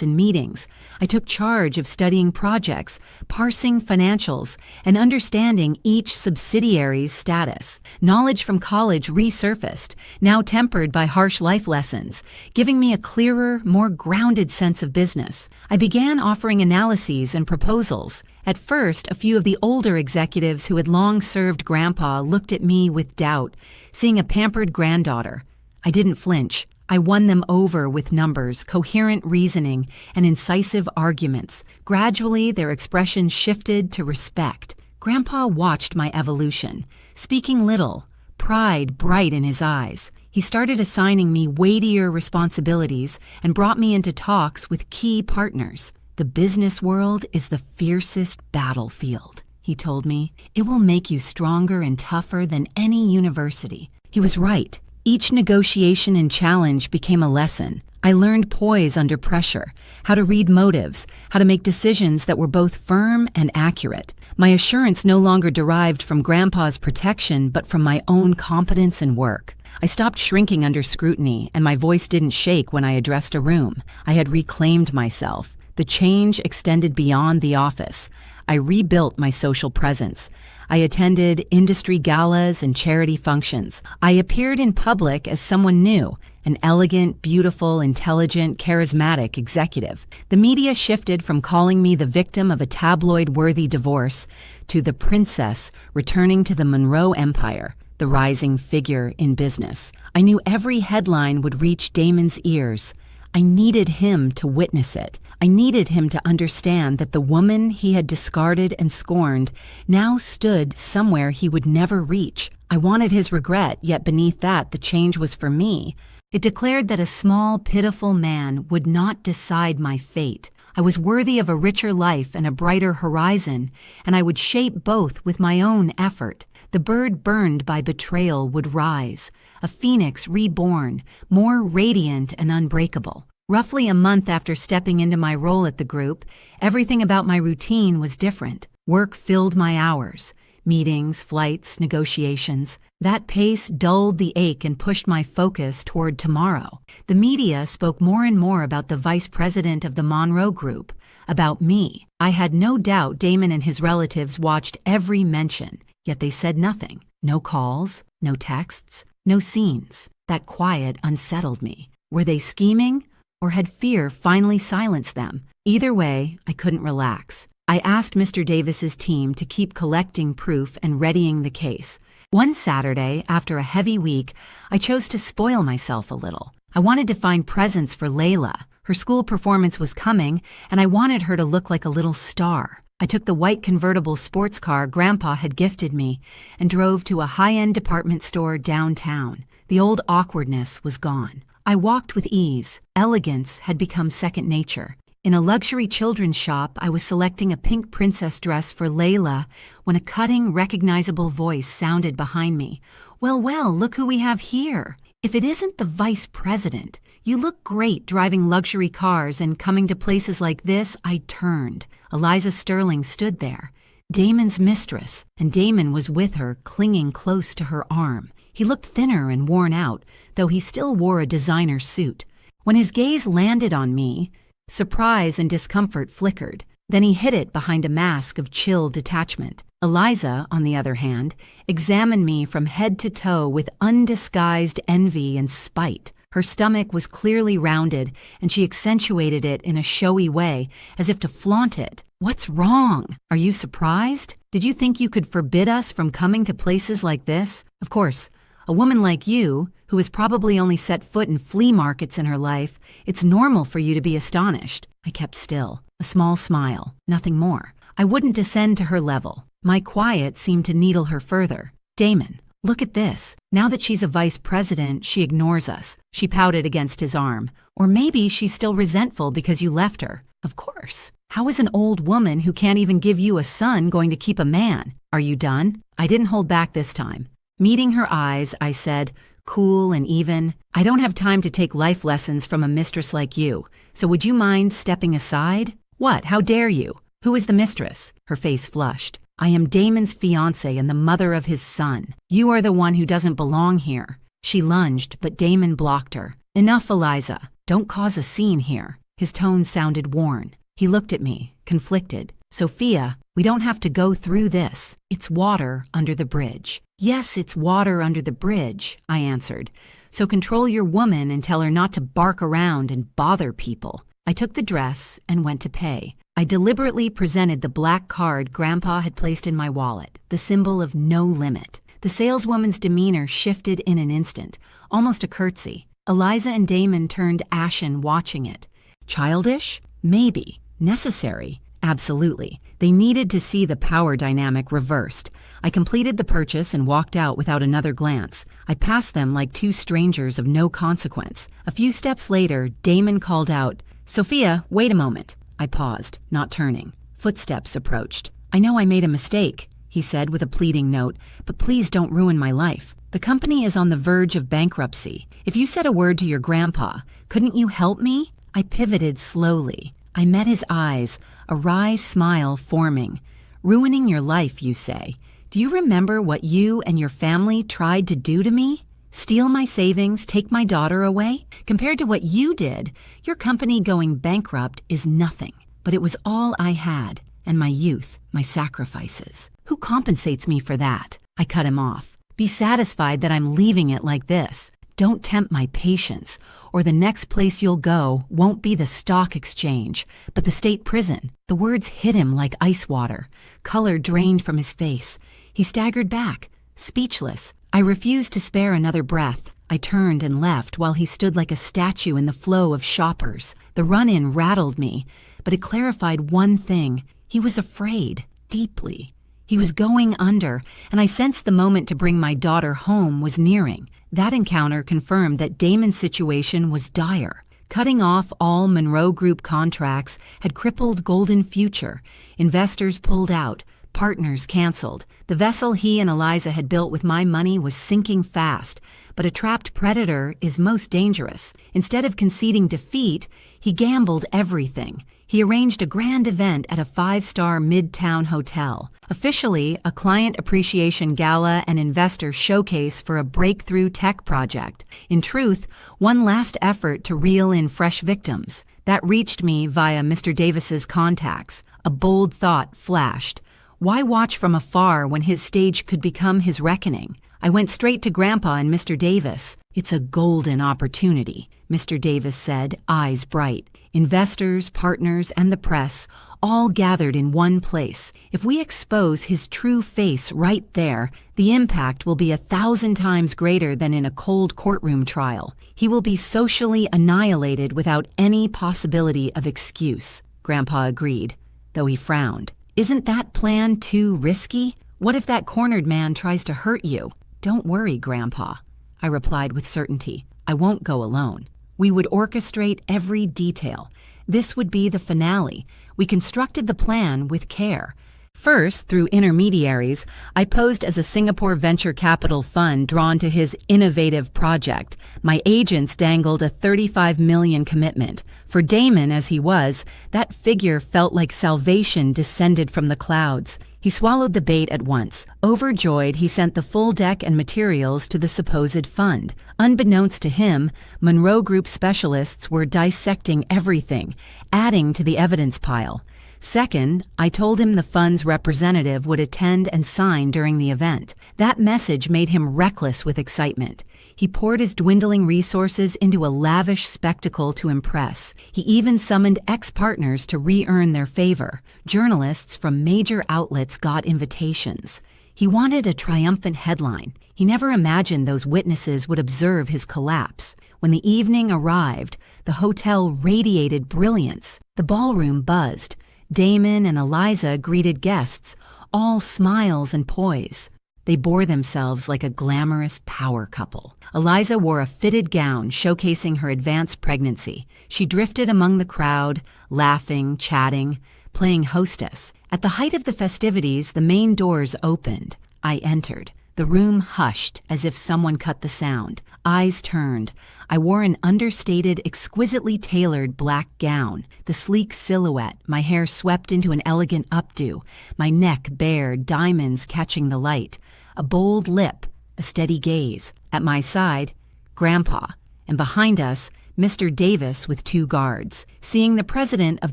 Speaker 1: in meetings. I took charge of studying projects, parsing financials, and understanding each subsidiary's status. Knowledge from college resurfaced, now tempered by harsh life lessons, giving me a clearer, more grounded sense of business. I began offering analyses and proposals. At first, a few of the older executives who had long served Grandpa looked at me with doubt, seeing a pampered granddaughter. I didn't flinch. I won them over with numbers, coherent reasoning, and incisive arguments. Gradually, their expressions shifted to respect. Grandpa watched my evolution, speaking little, pride bright in his eyes. He started assigning me weightier responsibilities and brought me into talks with key partners. "The business world is the fiercest battlefield," he told me. "It will make you stronger and tougher than any university." He was right. Each negotiation and challenge became a lesson. I learned poise under pressure, how to read motives, how to make decisions that were both firm and accurate. My assurance no longer derived from Grandpa's protection, but from my own competence and work. I stopped shrinking under scrutiny, and my voice didn't shake when I addressed a room. I had reclaimed myself. The change extended beyond the office. I rebuilt my social presence. I attended industry galas and charity functions. I appeared in public as someone new, an elegant, beautiful, intelligent, charismatic executive. The media shifted from calling me the victim of a tabloid-worthy divorce to the princess returning to the Monroe Empire, the rising figure in business. I knew every headline would reach Damon's ears. I needed him to witness it. I needed him to understand that the woman he had discarded and scorned now stood somewhere he would never reach. I wanted his regret, yet beneath that, the change was for me. It declared that a small, pitiful man would not decide my fate. I was worthy of a richer life and a brighter horizon, and I would shape both with my own effort. The bird burned by betrayal would rise, a phoenix reborn, more radiant and unbreakable. Roughly a month after stepping into my role at the group, everything about my routine was different. Work filled my hours. Meetings, flights, negotiations. That pace dulled the ache and pushed my focus toward tomorrow. The media spoke more and more about the vice president of the Monroe Group, about me. I had no doubt Damon and his relatives watched every mention, yet they said nothing. No calls, no texts, no scenes. That quiet unsettled me. Were they scheming? Or had fear finally silenced them? Either way, I couldn't relax. I asked Mr. Davis's team to keep collecting proof and readying the case. One Saturday, after a heavy week, I chose to spoil myself a little. I wanted to find presents for Layla. Her school performance was coming, and I wanted her to look like a little star. I took the white convertible sports car Grandpa had gifted me and drove to a high-end department store downtown. The old awkwardness was gone. I walked with ease. Elegance had become second nature. In a luxury children's shop, I was selecting a pink princess dress for Layla when a cutting, recognizable voice sounded behind me. Well, look who we have here. If it isn't the vice president. You look great driving luxury cars and coming to places like this." I turned. Eliza Sterling stood there, Damon's mistress, and Damon was with her, clinging close to her arm. He looked thinner and worn out, though he still wore a designer suit. When his gaze landed on me, surprise and discomfort flickered. Then he hid it behind a mask of chill detachment. Eliza, on the other hand, examined me from head to toe with undisguised envy and spite. Her stomach was clearly rounded, and she accentuated it in a showy way, as if to flaunt it. "What's wrong? Are you surprised? Did you think you could forbid us from coming to places like this? Of course, a woman like you, who has probably only set foot in flea markets in her life, it's normal for you to be astonished." I kept still, a small smile, nothing more. I wouldn't descend to her level. My quiet seemed to needle her further. "Damon, look at this. Now that she's a vice president, she ignores us." She pouted against his arm. "Or maybe she's still resentful because you left her." "Of course. How is an old woman who can't even give you a son going to keep a man? Are you done? I didn't hold back this time. Meeting her eyes, I said, cool and even, I don't have time to take life lessons from a mistress like you, so would you mind stepping aside? What? How dare you? Who is the mistress? Her face flushed. I am Damon's fiancée and the mother of his son. You are the one who doesn't belong here. She lunged, but Damon blocked her. Enough, Eliza. Don't cause a scene here. His tone sounded worn. He looked at me, conflicted. Sophia, we don't have to go through this. It's water under the bridge. Yes, it's water under the bridge, I answered. So control your woman and tell her not to bark around and bother people. I took the dress and went to pay. I deliberately presented the black card Grandpa had placed in my wallet, the symbol of no limit. The saleswoman's demeanor shifted in an instant, almost a curtsy. Eliza and Damon turned ashen watching it. Childish? Maybe. Necessary? Absolutely. They needed to see the power dynamic reversed. I completed the purchase and walked out without another glance. I passed them like two strangers of no consequence. A few steps later, Damon called out, Sophia, wait a moment. I paused, not turning. Footsteps approached. I know I made a mistake, he said with a pleading note, but please don't ruin my life. The company is on the verge of bankruptcy. If you said a word to your grandpa, couldn't you help me? I pivoted slowly. I met his eyes, a wry smile forming. Ruining your life, you say. Do you remember what you and your family tried to do to me? Steal my savings, take my daughter away? Compared to what you did, your company going bankrupt is nothing. But it was all I had, and my youth, my sacrifices. Who compensates me for that? I cut him off. Be satisfied that I'm leaving it like this. Don't tempt my patience, or the next place you'll go won't be the stock exchange, but the state prison. The words hit him like ice water. Color drained from his face. He staggered back, speechless. I refused to spare another breath. I turned and left while he stood like a statue in the flow of shoppers. The run-in rattled me, but it clarified one thing. He was afraid, deeply. He was going under, and I sensed the moment to bring my daughter home was nearing. That encounter confirmed that Damon's situation was dire. Cutting off all Monroe Group contracts had crippled Golden Future. Investors pulled out. Partners canceled. The vessel he and Eliza had built with my money was sinking fast, but a trapped predator is most dangerous. Instead of conceding defeat, he gambled everything. He arranged a grand event at a 5-star Midtown hotel. Officially, a client appreciation gala and investor showcase for a breakthrough tech project. In truth, one last effort to reel in fresh victims. That reached me via Mr. Davis's contacts. A bold thought flashed. Why watch from afar when his stage could become his reckoning? I went straight to Grandpa and Mr. Davis. It's a golden opportunity, Mr. Davis said, eyes bright. Investors, partners, and the press, all gathered in one place. If we expose his true face right there, the impact will be 1,000 times greater than in a cold courtroom trial. He will be socially annihilated without any possibility of excuse, Grandpa agreed, though he frowned. Isn't that plan too risky? What if that cornered man tries to hurt you? Don't worry, Grandpa, I replied with certainty. I won't go alone. We would orchestrate every detail. This would be the finale. We constructed the plan with care. First, through intermediaries, I posed as a Singapore venture capital fund drawn to his innovative project. My agents dangled a $35 million commitment. For Damon, as he was, that figure felt like salvation descended from the clouds. He swallowed the bait at once. Overjoyed, he sent the full deck and materials to the supposed fund. Unbeknownst to him, Monroe Group specialists were dissecting everything, adding to the evidence pile. Second, I told him the fund's representative would attend and sign during the event. That message made him reckless with excitement. He poured his dwindling resources into a lavish spectacle to impress. He even summoned ex-partners to re-earn their favor. Journalists from major outlets got invitations. He wanted a triumphant headline. He never imagined those witnesses would observe his collapse. When the evening arrived, the hotel radiated brilliance. The ballroom buzzed. Damon and Eliza greeted guests, all smiles and poise. They bore themselves like a glamorous power couple. Eliza wore a fitted gown showcasing her advanced pregnancy. She drifted among the crowd, laughing, chatting, playing hostess. At the height of the festivities, the main doors opened. I entered. The room hushed as if someone cut the sound. Eyes turned. I wore an understated, exquisitely tailored black gown. The sleek silhouette, my hair swept into an elegant updo, my neck bare, diamonds catching the light. A bold lip, a steady gaze. At my side, Grandpa, and behind us, Mr. Davis with 2 guards. Seeing the president of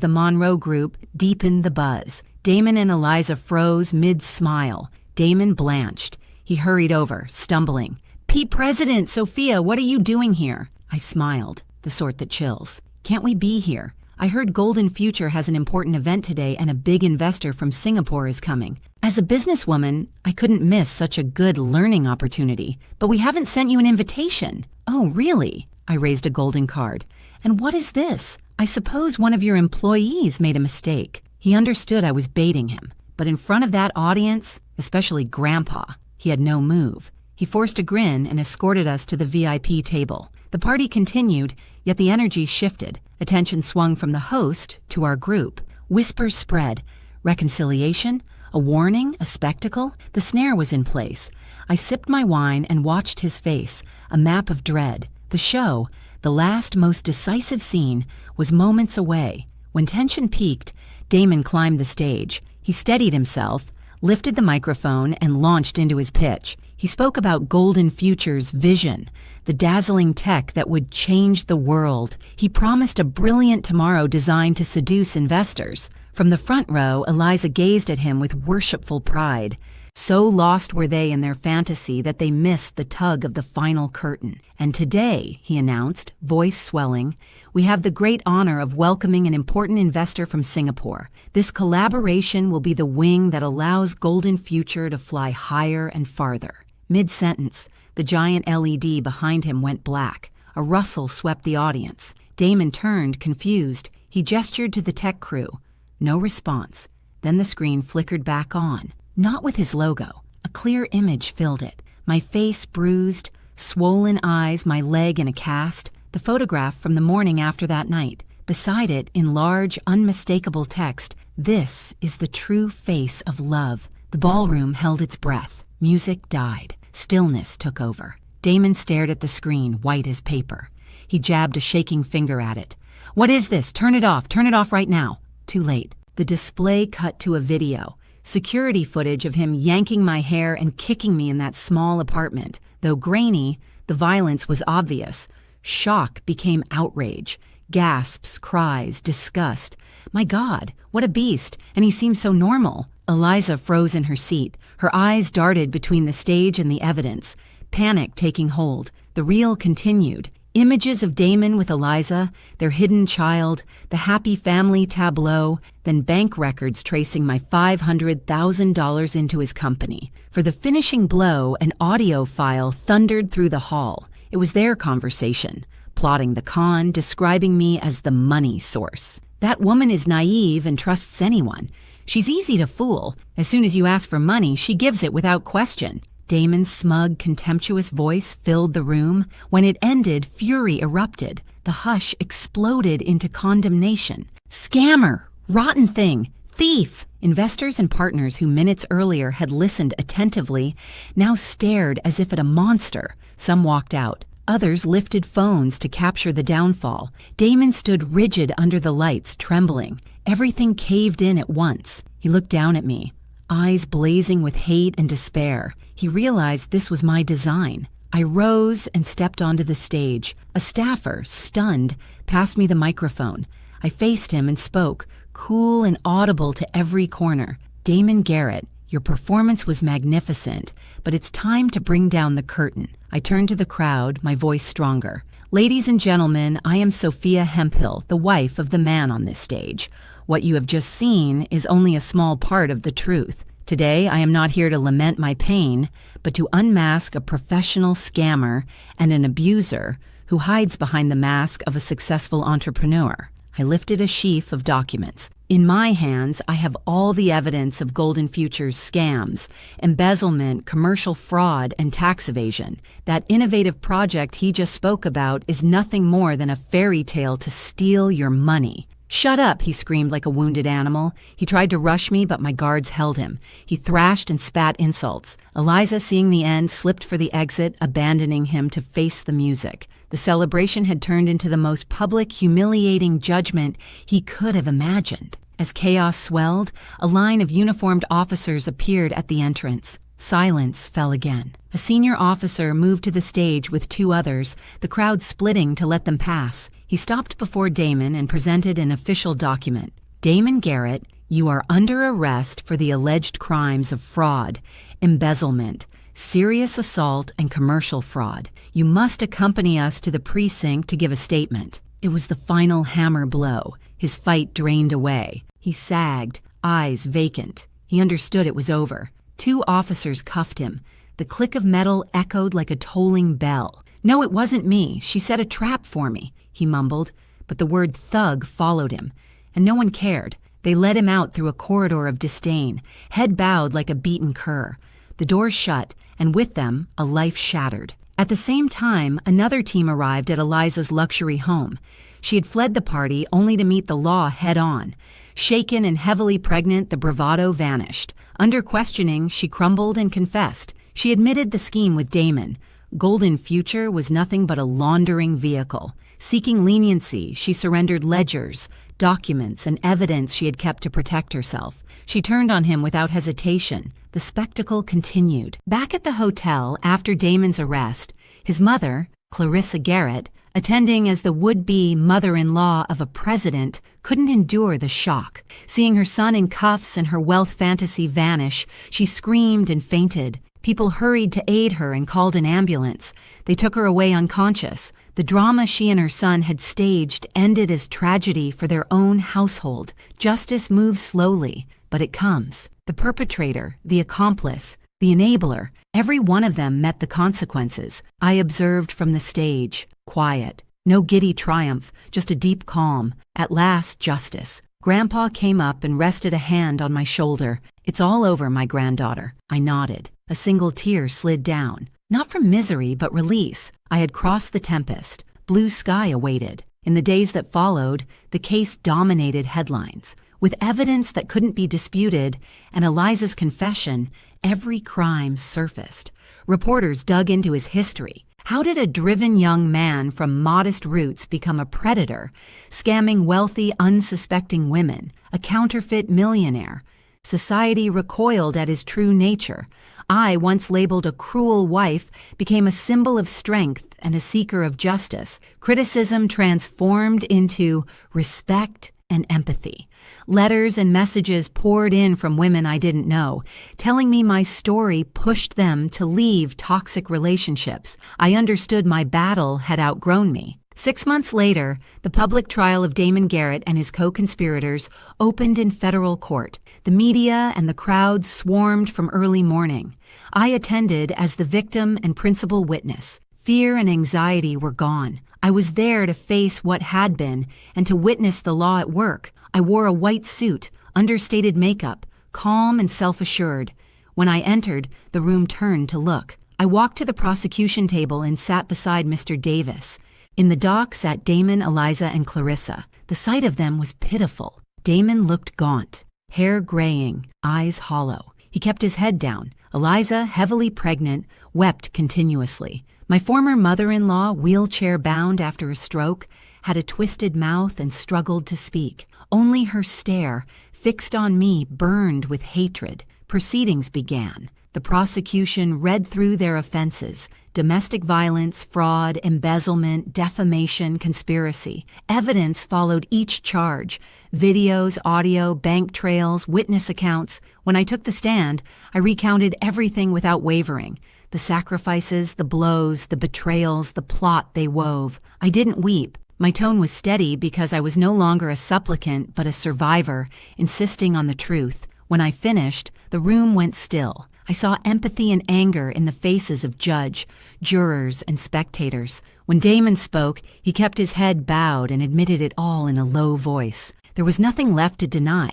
Speaker 1: the Monroe Group deepened the buzz. Damon and Eliza froze mid-smile. Damon blanched. He hurried over, stumbling. "Pete President, Sophia, what are you doing here?" I smiled, the sort that chills. "Can't we be here? I heard Golden Future has an important event today and a big investor from Singapore is coming. As a businesswoman, I couldn't miss such a good learning opportunity. But we haven't sent you an invitation." "Oh, really?" I raised a golden card. "And what is this? I suppose one of your employees made a mistake." He understood I was baiting him. But in front of that audience, especially Grandpa, he had no move. He forced a grin and escorted us to the VIP table. The party continued, yet the energy shifted. Attention swung from the host to our group. Whispers spread. Reconciliation? A warning? A spectacle? The snare was in place. I sipped my wine and watched his face, a map of dread. The show, the last most decisive scene, was moments away. When tension peaked, Damon climbed the stage. He steadied himself, lifted the microphone, and launched into his pitch. He spoke about Golden Future's vision, the dazzling tech that would change the world. He promised a brilliant tomorrow designed to seduce investors. From the front row, Eliza gazed at him with worshipful pride. So lost were they in their fantasy that they missed the tug of the final curtain. "And today," he announced, voice swelling, "we have the great honor of welcoming an important investor from Singapore. This collaboration will be the wing that allows Golden Future to fly higher and farther." Mid-sentence, the giant LED behind him went black. A rustle swept the audience. Damon turned, confused. He gestured to the tech crew. No response. Then the screen flickered back on. Not with his logo. A clear image filled it. My face bruised, swollen eyes, my leg in a cast. The photograph from the morning after that night. Beside it, in large, unmistakable text, "This is the true face of love." The ballroom held its breath. Music died. Stillness took over. Damon stared at the screen, white as paper. He jabbed a shaking finger at it. "What is this? Turn it off. Turn it off right now." Too late. The display cut to a video. Security footage of him yanking my hair and kicking me in that small apartment. Though grainy, the violence was obvious. Shock became outrage. Gasps, cries, disgust. My God, what a beast, and he seemed so normal. Eliza froze in her seat. Her eyes darted between the stage and the evidence. Panic taking hold. The reel continued. Images of Damon with Eliza, their hidden child, the happy family tableau, then bank records tracing my $500,000 into his company. For the finishing blow, an audio file thundered through the hall. It was their conversation, plotting the con, describing me as the money source. "That woman is naive and trusts anyone. She's easy to fool. As soon as you ask for money, she gives it without question." Damon's smug, contemptuous voice filled the room. When it ended, fury erupted. The hush exploded into condemnation. "Scammer! Rotten thing! Thief!" Investors and partners who minutes earlier had listened attentively now stared as if at a monster. Some walked out. Others lifted phones to capture the downfall. Damon stood rigid under the lights, trembling. Everything caved in at once. He looked down at me, eyes blazing with hate and despair. He realized this was my design. I rose and stepped onto the stage. A staffer, stunned, passed me the microphone. I faced him and spoke, cool and audible to every corner. "Damon Garrett, your performance was magnificent, but it's time to bring down the curtain." I turned to the crowd, my voice stronger. "Ladies and gentlemen, I am Sophia Hemphill, the wife of the man on this stage. What you have just seen is only a small part of the truth. Today, I am not here to lament my pain, but to unmask a professional scammer and an abuser who hides behind the mask of a successful entrepreneur." I lifted a sheaf of documents. In my hands, I have all the evidence of Golden Future's scams, embezzlement, commercial fraud, and tax evasion. That innovative project he just spoke about is nothing more than a fairy tale to steal your money. "Shut up," he screamed like a wounded animal. He tried to rush me, but my guards held him. He thrashed and spat insults. Eliza, seeing the end, slipped for the exit, abandoning him to face the music. The celebration had turned into the most public, humiliating judgment he could have imagined. As chaos swelled, a line of uniformed officers appeared at the entrance. Silence fell again. A senior officer moved to the stage with two others, the crowd splitting to let them pass. He stopped before Damon and presented an official document. "Damon Garrett, you are under arrest for the alleged crimes of fraud, embezzlement, serious assault, and commercial fraud. You must accompany us to the precinct to give a statement." It was the final hammer blow. His fight drained away. He sagged, eyes vacant. He understood it was over. Two officers cuffed him. The click of metal echoed like a tolling bell. "No, it wasn't me. She set a trap for me," he mumbled, but the word thug followed him, and no one cared. They led him out through a corridor of disdain, head bowed like a beaten cur. The doors shut, and with them, a life shattered. At the same time, another team arrived at Eliza's luxury home. She had fled the party only to meet the law head-on. Shaken and heavily pregnant, the bravado vanished. Under questioning, she crumbled and confessed. She admitted the scheme with Damon. Golden Future was nothing but a laundering vehicle. Seeking leniency, she surrendered ledgers, documents, and evidence she had kept to protect herself. She turned on him without hesitation. The spectacle continued. Back at the hotel, after Damon's arrest, his mother, Clarissa Garrett, attending as the would-be mother-in-law of a president, couldn't endure the shock. Seeing her son in cuffs and her wealth fantasy vanish, she screamed and fainted. People hurried to aid her and called an ambulance. They took her away unconscious. The drama she and her son had staged ended as tragedy for their own household. Justice moves slowly, but it comes. The perpetrator, the accomplice, the enabler, every one of them met the consequences. I observed from the stage, quiet. No giddy triumph, just a deep calm. At last, justice. Grandpa came up and rested a hand on my shoulder. "It's all over, my granddaughter." I nodded. A single tear slid down. Not from misery, but release. I had crossed the tempest. Blue sky awaited. In the days that followed, the case dominated headlines. With evidence that couldn't be disputed and Eliza's confession, every crime surfaced. Reporters dug into his history. How did a driven young man from modest roots become a predator, scamming wealthy, unsuspecting women, a counterfeit millionaire? Society recoiled at his true nature. I, once labeled a cruel wife, became a symbol of strength and a seeker of justice. Criticism transformed into respect and empathy. Letters and messages poured in from women I didn't know, telling me my story pushed them to leave toxic relationships. I understood my battle had outgrown me. 6 months later, the public trial of Damon Garrett and his co-conspirators opened in federal court. The media and the crowd swarmed from early morning. I attended as the victim and principal witness. Fear and anxiety were gone. I was there to face what had been and to witness the law at work. I wore a white suit, understated makeup, calm and self-assured. When I entered, the room turned to look. I walked to the prosecution table and sat beside Mr. Davis. In the dock sat Damon, Eliza, and Clarissa. The sight of them was pitiful. Damon looked gaunt, hair graying, eyes hollow. He kept his head down. Eliza, heavily pregnant, wept continuously. My former mother-in-law, wheelchair-bound after a stroke, had a twisted mouth and struggled to speak. Only her stare, fixed on me, burned with hatred. Proceedings began. The prosecution read through their offenses: domestic violence, fraud, embezzlement, defamation, conspiracy. Evidence followed each charge: videos, audio, bank trails, witness accounts. When I took the stand, I recounted everything without wavering. The sacrifices, the blows, the betrayals, the plot they wove. I didn't weep. My tone was steady because I was no longer a supplicant but a survivor, insisting on the truth. When I finished, the room went still. I saw empathy and anger in the faces of judge, jurors, and spectators. When Damon spoke, he kept his head bowed and admitted it all in a low voice. There was nothing left to deny.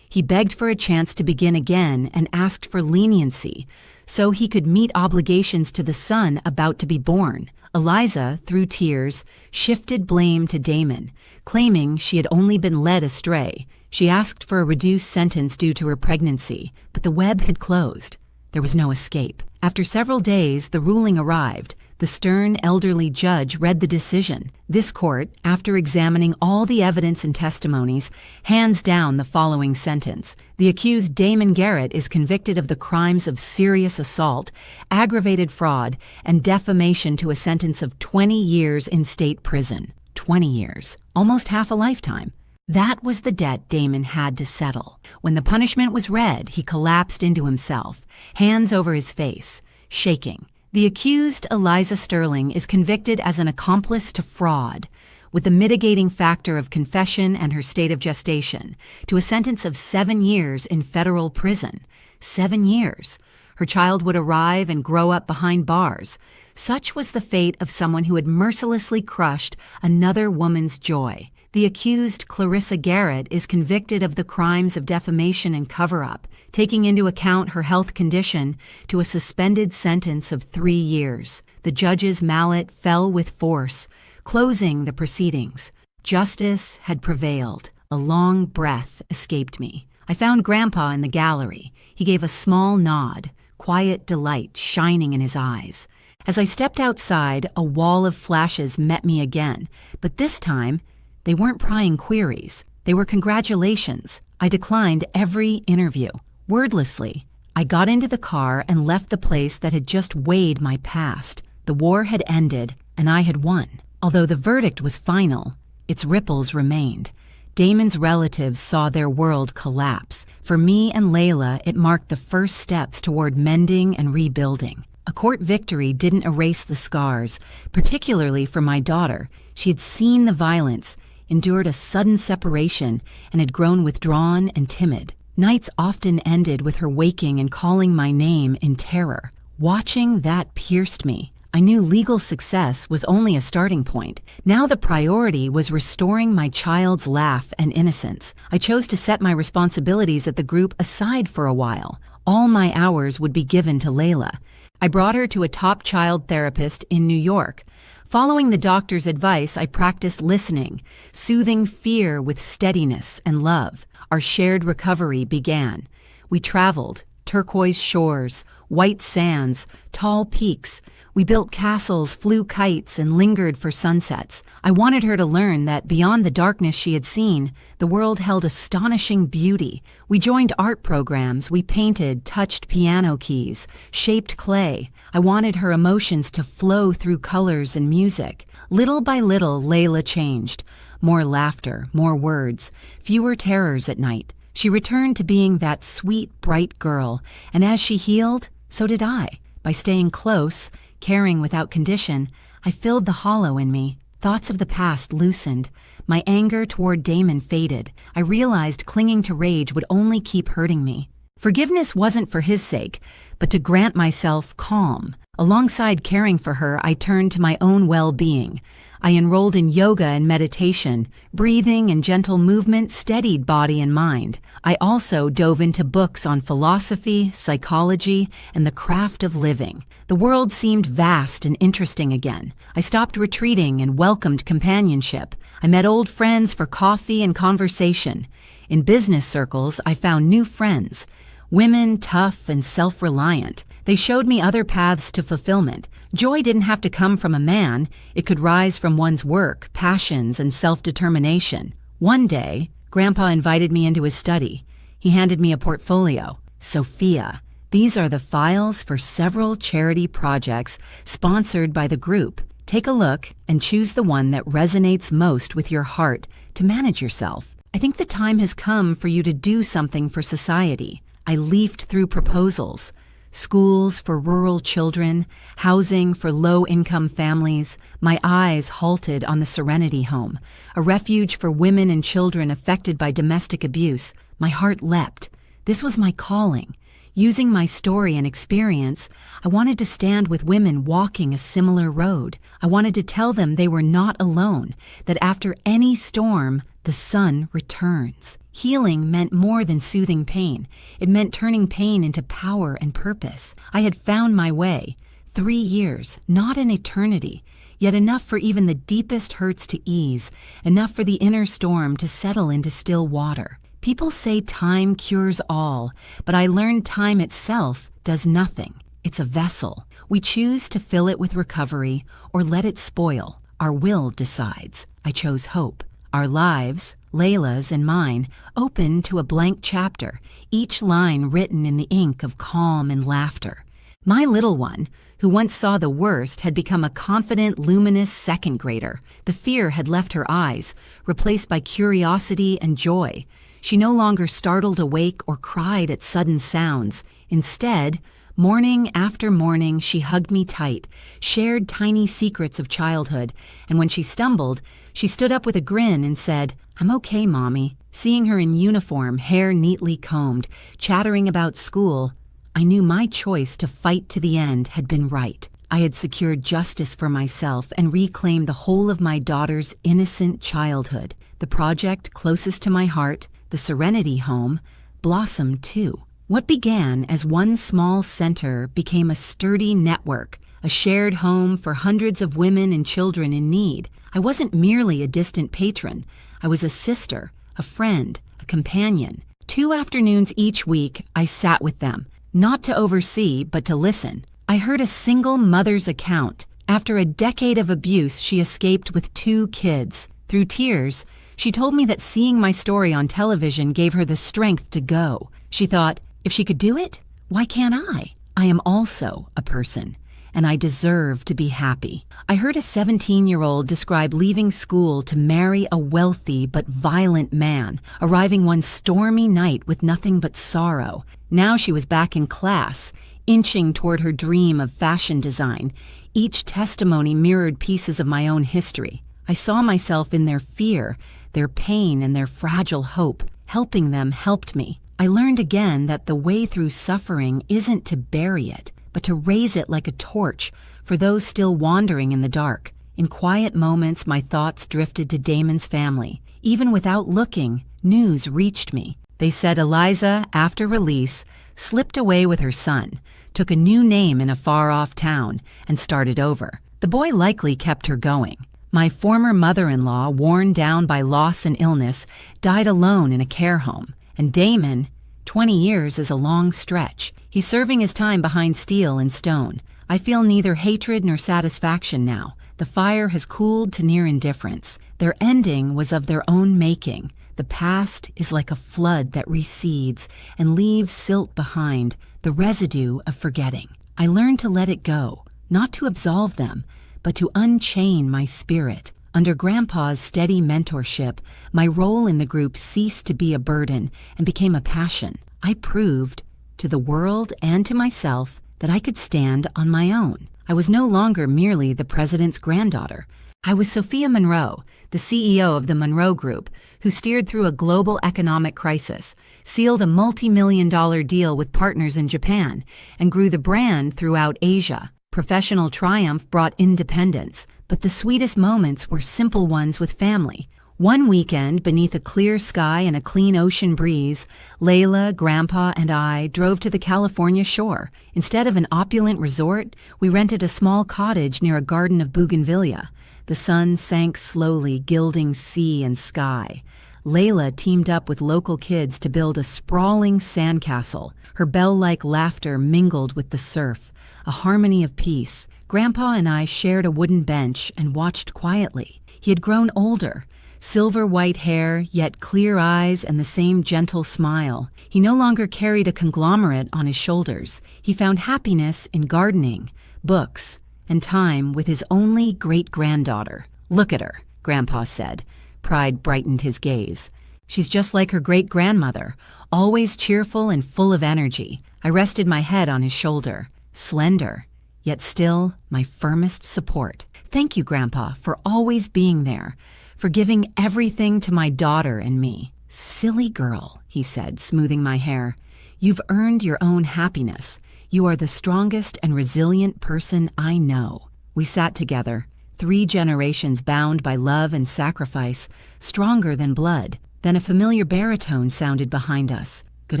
Speaker 1: He begged for a chance to begin again and asked for leniency so he could meet obligations to the son about to be born. Eliza, through tears, shifted blame to Damon, claiming she had only been led astray. She asked for a reduced sentence due to her pregnancy, but the web had closed. There was no escape. After several days, the ruling arrived. The stern, elderly judge read the decision. This court, after examining all the evidence and testimonies, hands down the following sentence. The accused Damon Garrett is convicted of the crimes of serious assault, aggravated fraud, and defamation to a sentence of 20 years in state prison. 20 years. Almost half a lifetime. That was the debt Damon had to settle. When the punishment was read, he collapsed into himself, hands over his face, shaking. The accused, Eliza Sterling, is convicted as an accomplice to fraud, with the mitigating factor of confession and her state of gestation, to a sentence of 7 years in federal prison. 7 years. Her child would arrive and grow up behind bars. Such was the fate of someone who had mercilessly crushed another woman's joy. The accused, Clarissa Garrett, is convicted of the crimes of defamation and cover-up, taking into account her health condition, to a suspended sentence of 3 years. The judge's mallet fell with force, closing the proceedings. Justice had prevailed. A long breath escaped me. I found Grandpa in the gallery. He gave a small nod, quiet delight shining in his eyes. As I stepped outside, a wall of flashes met me again, but this time, they weren't prying queries. They were congratulations. I declined every interview. Wordlessly, I got into the car and left the place that had just weighed my past. The war had ended, and I had won. Although the verdict was final, its ripples remained. Damon's relatives saw their world collapse. For me and Layla, it marked the first steps toward mending and rebuilding. A court victory didn't erase the scars, particularly for my daughter. She had seen the violence, endured a sudden separation, and had grown withdrawn and timid. Nights often ended with her waking and calling my name in terror. Watching that pierced me. I knew legal success was only a starting point. Now the priority was restoring my child's laugh and innocence. I chose to set my responsibilities at the group aside for a while. All my hours would be given to Layla. I brought her to a top child therapist in New York. Following the doctor's advice, I practiced listening, soothing fear with steadiness and love. Our shared recovery began. We traveled, turquoise shores, white sands, tall peaks. We built castles, flew kites, and lingered for sunsets. I wanted her to learn that beyond the darkness she had seen, the world held astonishing beauty. We joined art programs. We painted, touched piano keys, shaped clay. I wanted her emotions to flow through colors and music. Little by little, Layla changed. More laughter, more words, fewer terrors at night. She returned to being that sweet, bright girl, and as she healed, so did I. By staying close, caring without condition, I filled the hollow in me. Thoughts of the past loosened. My anger toward Damon faded. I realized clinging to rage would only keep hurting me. Forgiveness wasn't for his sake, but to grant myself calm. Alongside caring for her, I turned to my own well-being. I enrolled in yoga and meditation. Breathing and gentle movement steadied body and mind. I also dove into books on philosophy, psychology, and the craft of living. The world seemed vast and interesting again. I stopped retreating and welcomed companionship. I met old friends for coffee and conversation. In business circles, I found new friends. Women tough and self-reliant. They showed me other paths to fulfillment. Joy didn't have to come from a man. It could rise from one's work, passions, and self-determination. One day, Grandpa invited me into his study. He handed me a portfolio. Sophia, these are the files for several charity projects sponsored by the group. Take a look and choose the one that resonates most with your heart to manage yourself. I think the time has come for you to do something for society. I leafed through proposals. Schools for rural children, housing for low-income families. My eyes halted on the Serenity Home, a refuge for women and children affected by domestic abuse. My heart leapt. This was my calling. Using my story and experience, I wanted to stand with women walking a similar road. I wanted to tell them they were not alone, that after any storm, the sun returns. Healing meant more than soothing pain. It meant turning pain into power and purpose. I had found my way. 3 years, not an eternity, yet enough for even the deepest hurts to ease, enough for the inner storm to settle into still water. People say time cures all, but I learned time itself does nothing. It's a vessel. We choose to fill it with recovery or let it spoil. Our will decides. I chose hope. Our lives, Layla's and mine, open to a blank chapter, each line written in the ink of calm and laughter. My little one, who once saw the worst, had become a confident, luminous second grader. The fear had left her eyes, replaced by curiosity and joy. She no longer startled awake or cried at sudden sounds. Instead, morning after morning, she hugged me tight, shared tiny secrets of childhood, and when she stumbled, she stood up with a grin and said, "I'm okay, Mommy." Seeing her in uniform, hair neatly combed, chattering about school, I knew my choice to fight to the end had been right. I had secured justice for myself and reclaimed the whole of my daughter's innocent childhood. The project closest to my heart, the Serenity Home, blossomed too. What began as one small center became a sturdy network, a shared home for hundreds of women and children in need. I wasn't merely a distant patron. I was a sister, a friend, a companion. 2 afternoons each week, I sat with them, not to oversee, but to listen. I heard a single mother's account. After a decade of abuse, she escaped with 2 kids. Through tears, she told me that seeing my story on television gave her the strength to go. She thought, if she could do it, why can't I? I am also a person, and I deserve to be happy. I heard a 17-year-old describe leaving school to marry a wealthy but violent man, arriving one stormy night with nothing but sorrow. Now she was back in class, inching toward her dream of fashion design. Each testimony mirrored pieces of my own history. I saw myself in their fear, their pain, and their fragile hope. Helping them helped me. I learned again that the way through suffering isn't to bury it, but to raise it like a torch for those still wandering in the dark. In quiet moments, my thoughts drifted to Damon's family. Even without looking, news reached me. They said Eliza, after release, slipped away with her son, took a new name in a far-off town, and started over. The boy likely kept her going. My former mother-in-law, worn down by loss and illness, died alone in a care home. And Damon, 20 years is a long stretch. He's serving his time behind steel and stone. I feel neither hatred nor satisfaction now. The fire has cooled to near indifference. Their ending was of their own making. The past is like a flood that recedes and leaves silt behind, the residue of forgetting. I learned to let it go, not to absolve them, but to unchain my spirit. Under Grandpa's steady mentorship, my role in the group ceased to be a burden and became a passion. I proved, to the world and to myself, that I could stand on my own. I was no longer merely the president's granddaughter. I was Sophia Monroe, the CEO of the Monroe Group, who steered through a global economic crisis, sealed a multi-million-dollar deal with partners in Japan, and grew the brand throughout Asia. Professional triumph brought independence, but the sweetest moments were simple ones with family. One weekend, beneath a clear sky and a clean ocean breeze, Layla, Grandpa, and I drove to the California shore. Instead of an opulent resort, we rented a small cottage near a garden of bougainvillea. The sun sank slowly, gilding sea and sky. Layla teamed up with local kids to build a sprawling sandcastle. Her bell-like laughter mingled with the surf, a harmony of peace. Grandpa and I shared a wooden bench and watched quietly. He had grown older, silver white hair, yet clear eyes and the same gentle smile. He no longer carried a conglomerate on his shoulders. He found happiness in gardening, books, and time with his only great-granddaughter. "Look at her," Grandpa said. Pride brightened his gaze. "She's just like her great-grandmother, always cheerful and full of energy." I rested my head on his shoulder, slender, yet still my firmest support. "Thank you, Grandpa, for always being there, for giving everything to my daughter and me." "Silly girl," he said, smoothing my hair. You've earned your own happiness. You are the strongest and resilient person I know." We sat together, 3 generations bound by love and sacrifice, stronger than blood. Then a familiar baritone sounded behind us. "Good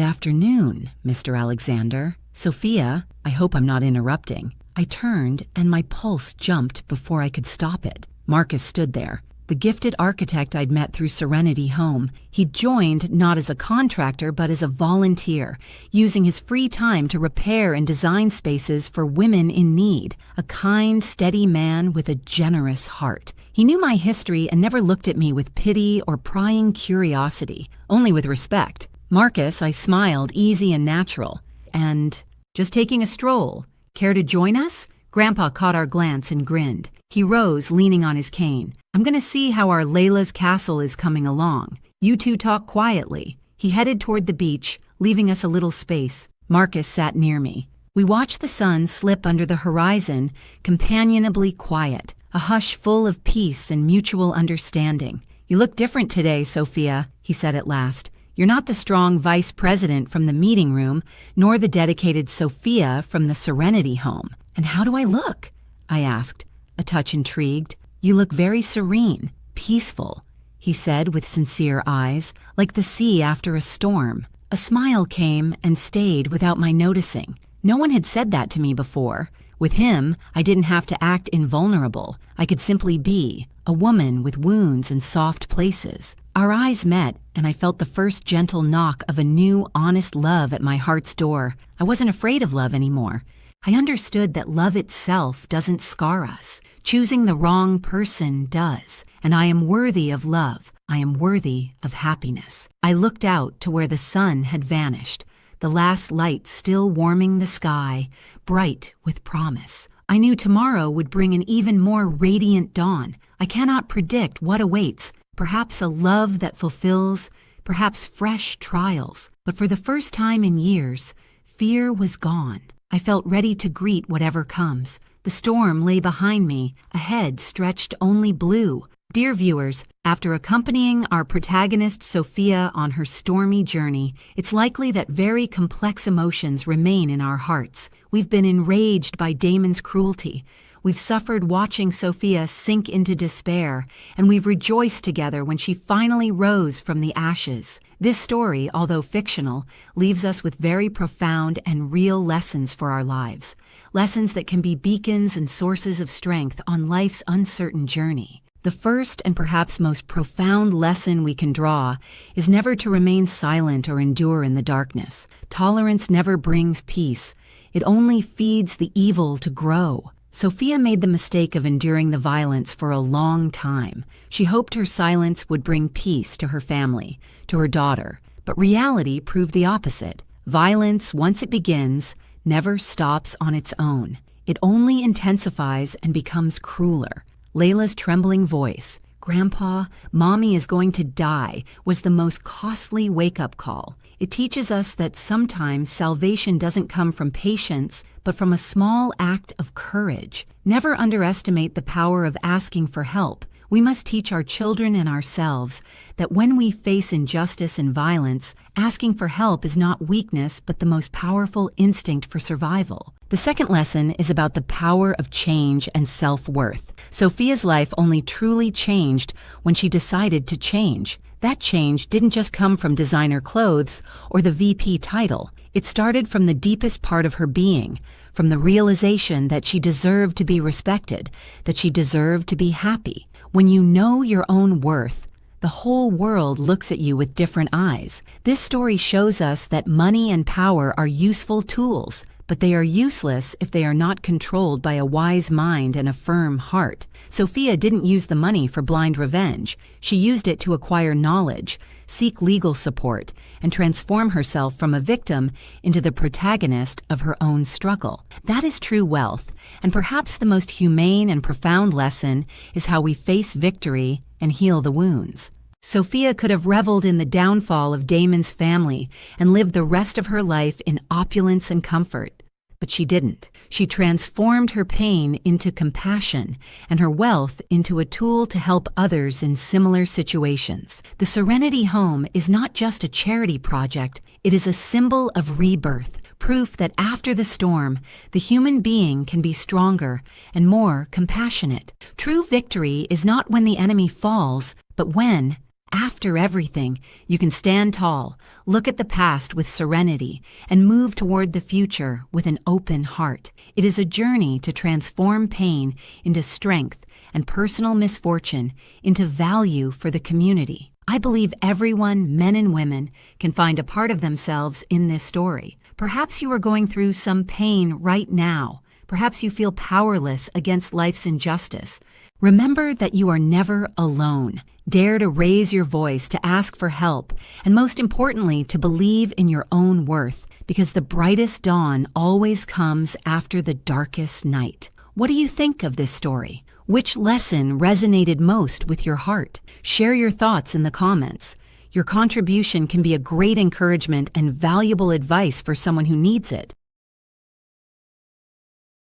Speaker 1: afternoon, Mr. Alexander." "Sophia, I hope I'm not interrupting." I turned, and my pulse jumped before I could stop it. Marcus stood there, the gifted architect I'd met through Serenity Home. He'd joined not as a contractor but as a volunteer, using his free time to repair and design spaces for women in need. A kind, steady man with a generous heart. He knew my history and never looked at me with pity or prying curiosity, only with respect. "Marcus," I smiled, easy and natural. "And just taking a stroll. Care to join us?" Grandpa caught our glance and grinned. He rose, leaning on his cane. "I'm going to see how our Layla's castle is coming along. You two talk quietly." He headed toward the beach, leaving us a little space. Marcus sat near me. We watched the sun slip under the horizon, companionably quiet, a hush full of peace and mutual understanding. "You look different today, Sophia," he said at last. "You're not the strong vice president from the meeting room, nor the dedicated Sophia from the Serenity Home." "And how do I look?" I asked, a touch intrigued. "You look very serene, peaceful," he said with sincere eyes, like the sea after a storm. A smile came and stayed without my noticing. No one had said that to me before. With him, I didn't have to act invulnerable. I could simply be, a woman with wounds and soft places. Our eyes met, and I felt the first gentle knock of a new, honest love at my heart's door. I wasn't afraid of love anymore. I understood that love itself doesn't scar us. Choosing the wrong person does, and I am worthy of love. I am worthy of happiness. I looked out to where the sun had vanished, the last light still warming the sky, bright with promise. I knew tomorrow would bring an even more radiant dawn. I cannot predict what awaits, perhaps a love that fulfills, perhaps fresh trials. But for the first time in years, fear was gone. I felt ready to greet whatever comes. The storm lay behind me, ahead stretched only blue. Dear viewers, after accompanying our protagonist Sophia on her stormy journey, it's likely that very complex emotions remain in our hearts. We've been enraged by Damon's cruelty. We've suffered watching Sophia sink into despair, and we've rejoiced together when she finally rose from the ashes. This story, although fictional, leaves us with very profound and real lessons for our lives. Lessons that can be beacons and sources of strength on life's uncertain journey. The first and perhaps most profound lesson we can draw is never to remain silent or endure in the darkness. Tolerance never brings peace. It only feeds the evil to grow. Sophia made the mistake of enduring the violence for a long time. She hoped her silence would bring peace to her family, to her daughter. But reality proved the opposite. Violence, once it begins, never stops on its own. It only intensifies and becomes crueler. Layla's trembling voice, "Grandpa, Mommy is going to die," was the most costly wake-up call. It teaches us that sometimes salvation doesn't come from patience, but from a small act of courage. Never underestimate the power of asking for help. We must teach our children and ourselves that when we face injustice and violence, asking for help is not weakness but the most powerful instinct for survival. The second lesson is about the power of change and self-worth. Sophia's life only truly changed when she decided to change. That change didn't just come from designer clothes or the VP title. It started from the deepest part of her being, from the realization that she deserved to be respected, that she deserved to be happy. When you know your own worth, the whole world looks at you with different eyes. This story shows us that money and power are useful tools, but they are useless if they are not controlled by a wise mind and a firm heart. Sophia didn't use the money for blind revenge. She used it to acquire knowledge, seek legal support, and transform herself from a victim into the protagonist of her own struggle. That is true wealth, and perhaps the most humane and profound lesson is how we face victory and heal the wounds. Sophia could have reveled in the downfall of Damon's family and lived the rest of her life in opulence and comfort. But she didn't. She transformed her pain into compassion and her wealth into a tool to help others in similar situations. The Serenity Home is not just a charity project, it is a symbol of rebirth, proof that after the storm, the human being can be stronger and more compassionate. True victory is not when the enemy falls, but when, after everything, you can stand tall, look at the past with serenity, and move toward the future with an open heart. It is a journey to transform pain into strength and personal misfortune into value for the community. I believe everyone, men and women, can find a part of themselves in this story. Perhaps you are going through some pain right now. Perhaps you feel powerless against life's injustice. Remember that you are never alone. Dare to raise your voice, to ask for help, and most importantly, to believe in your own worth, because the brightest dawn always comes after the darkest night. What do you think of this story? Which lesson resonated most with your heart? Share your thoughts in the comments. Your contribution can be a great encouragement and valuable advice for someone who needs it.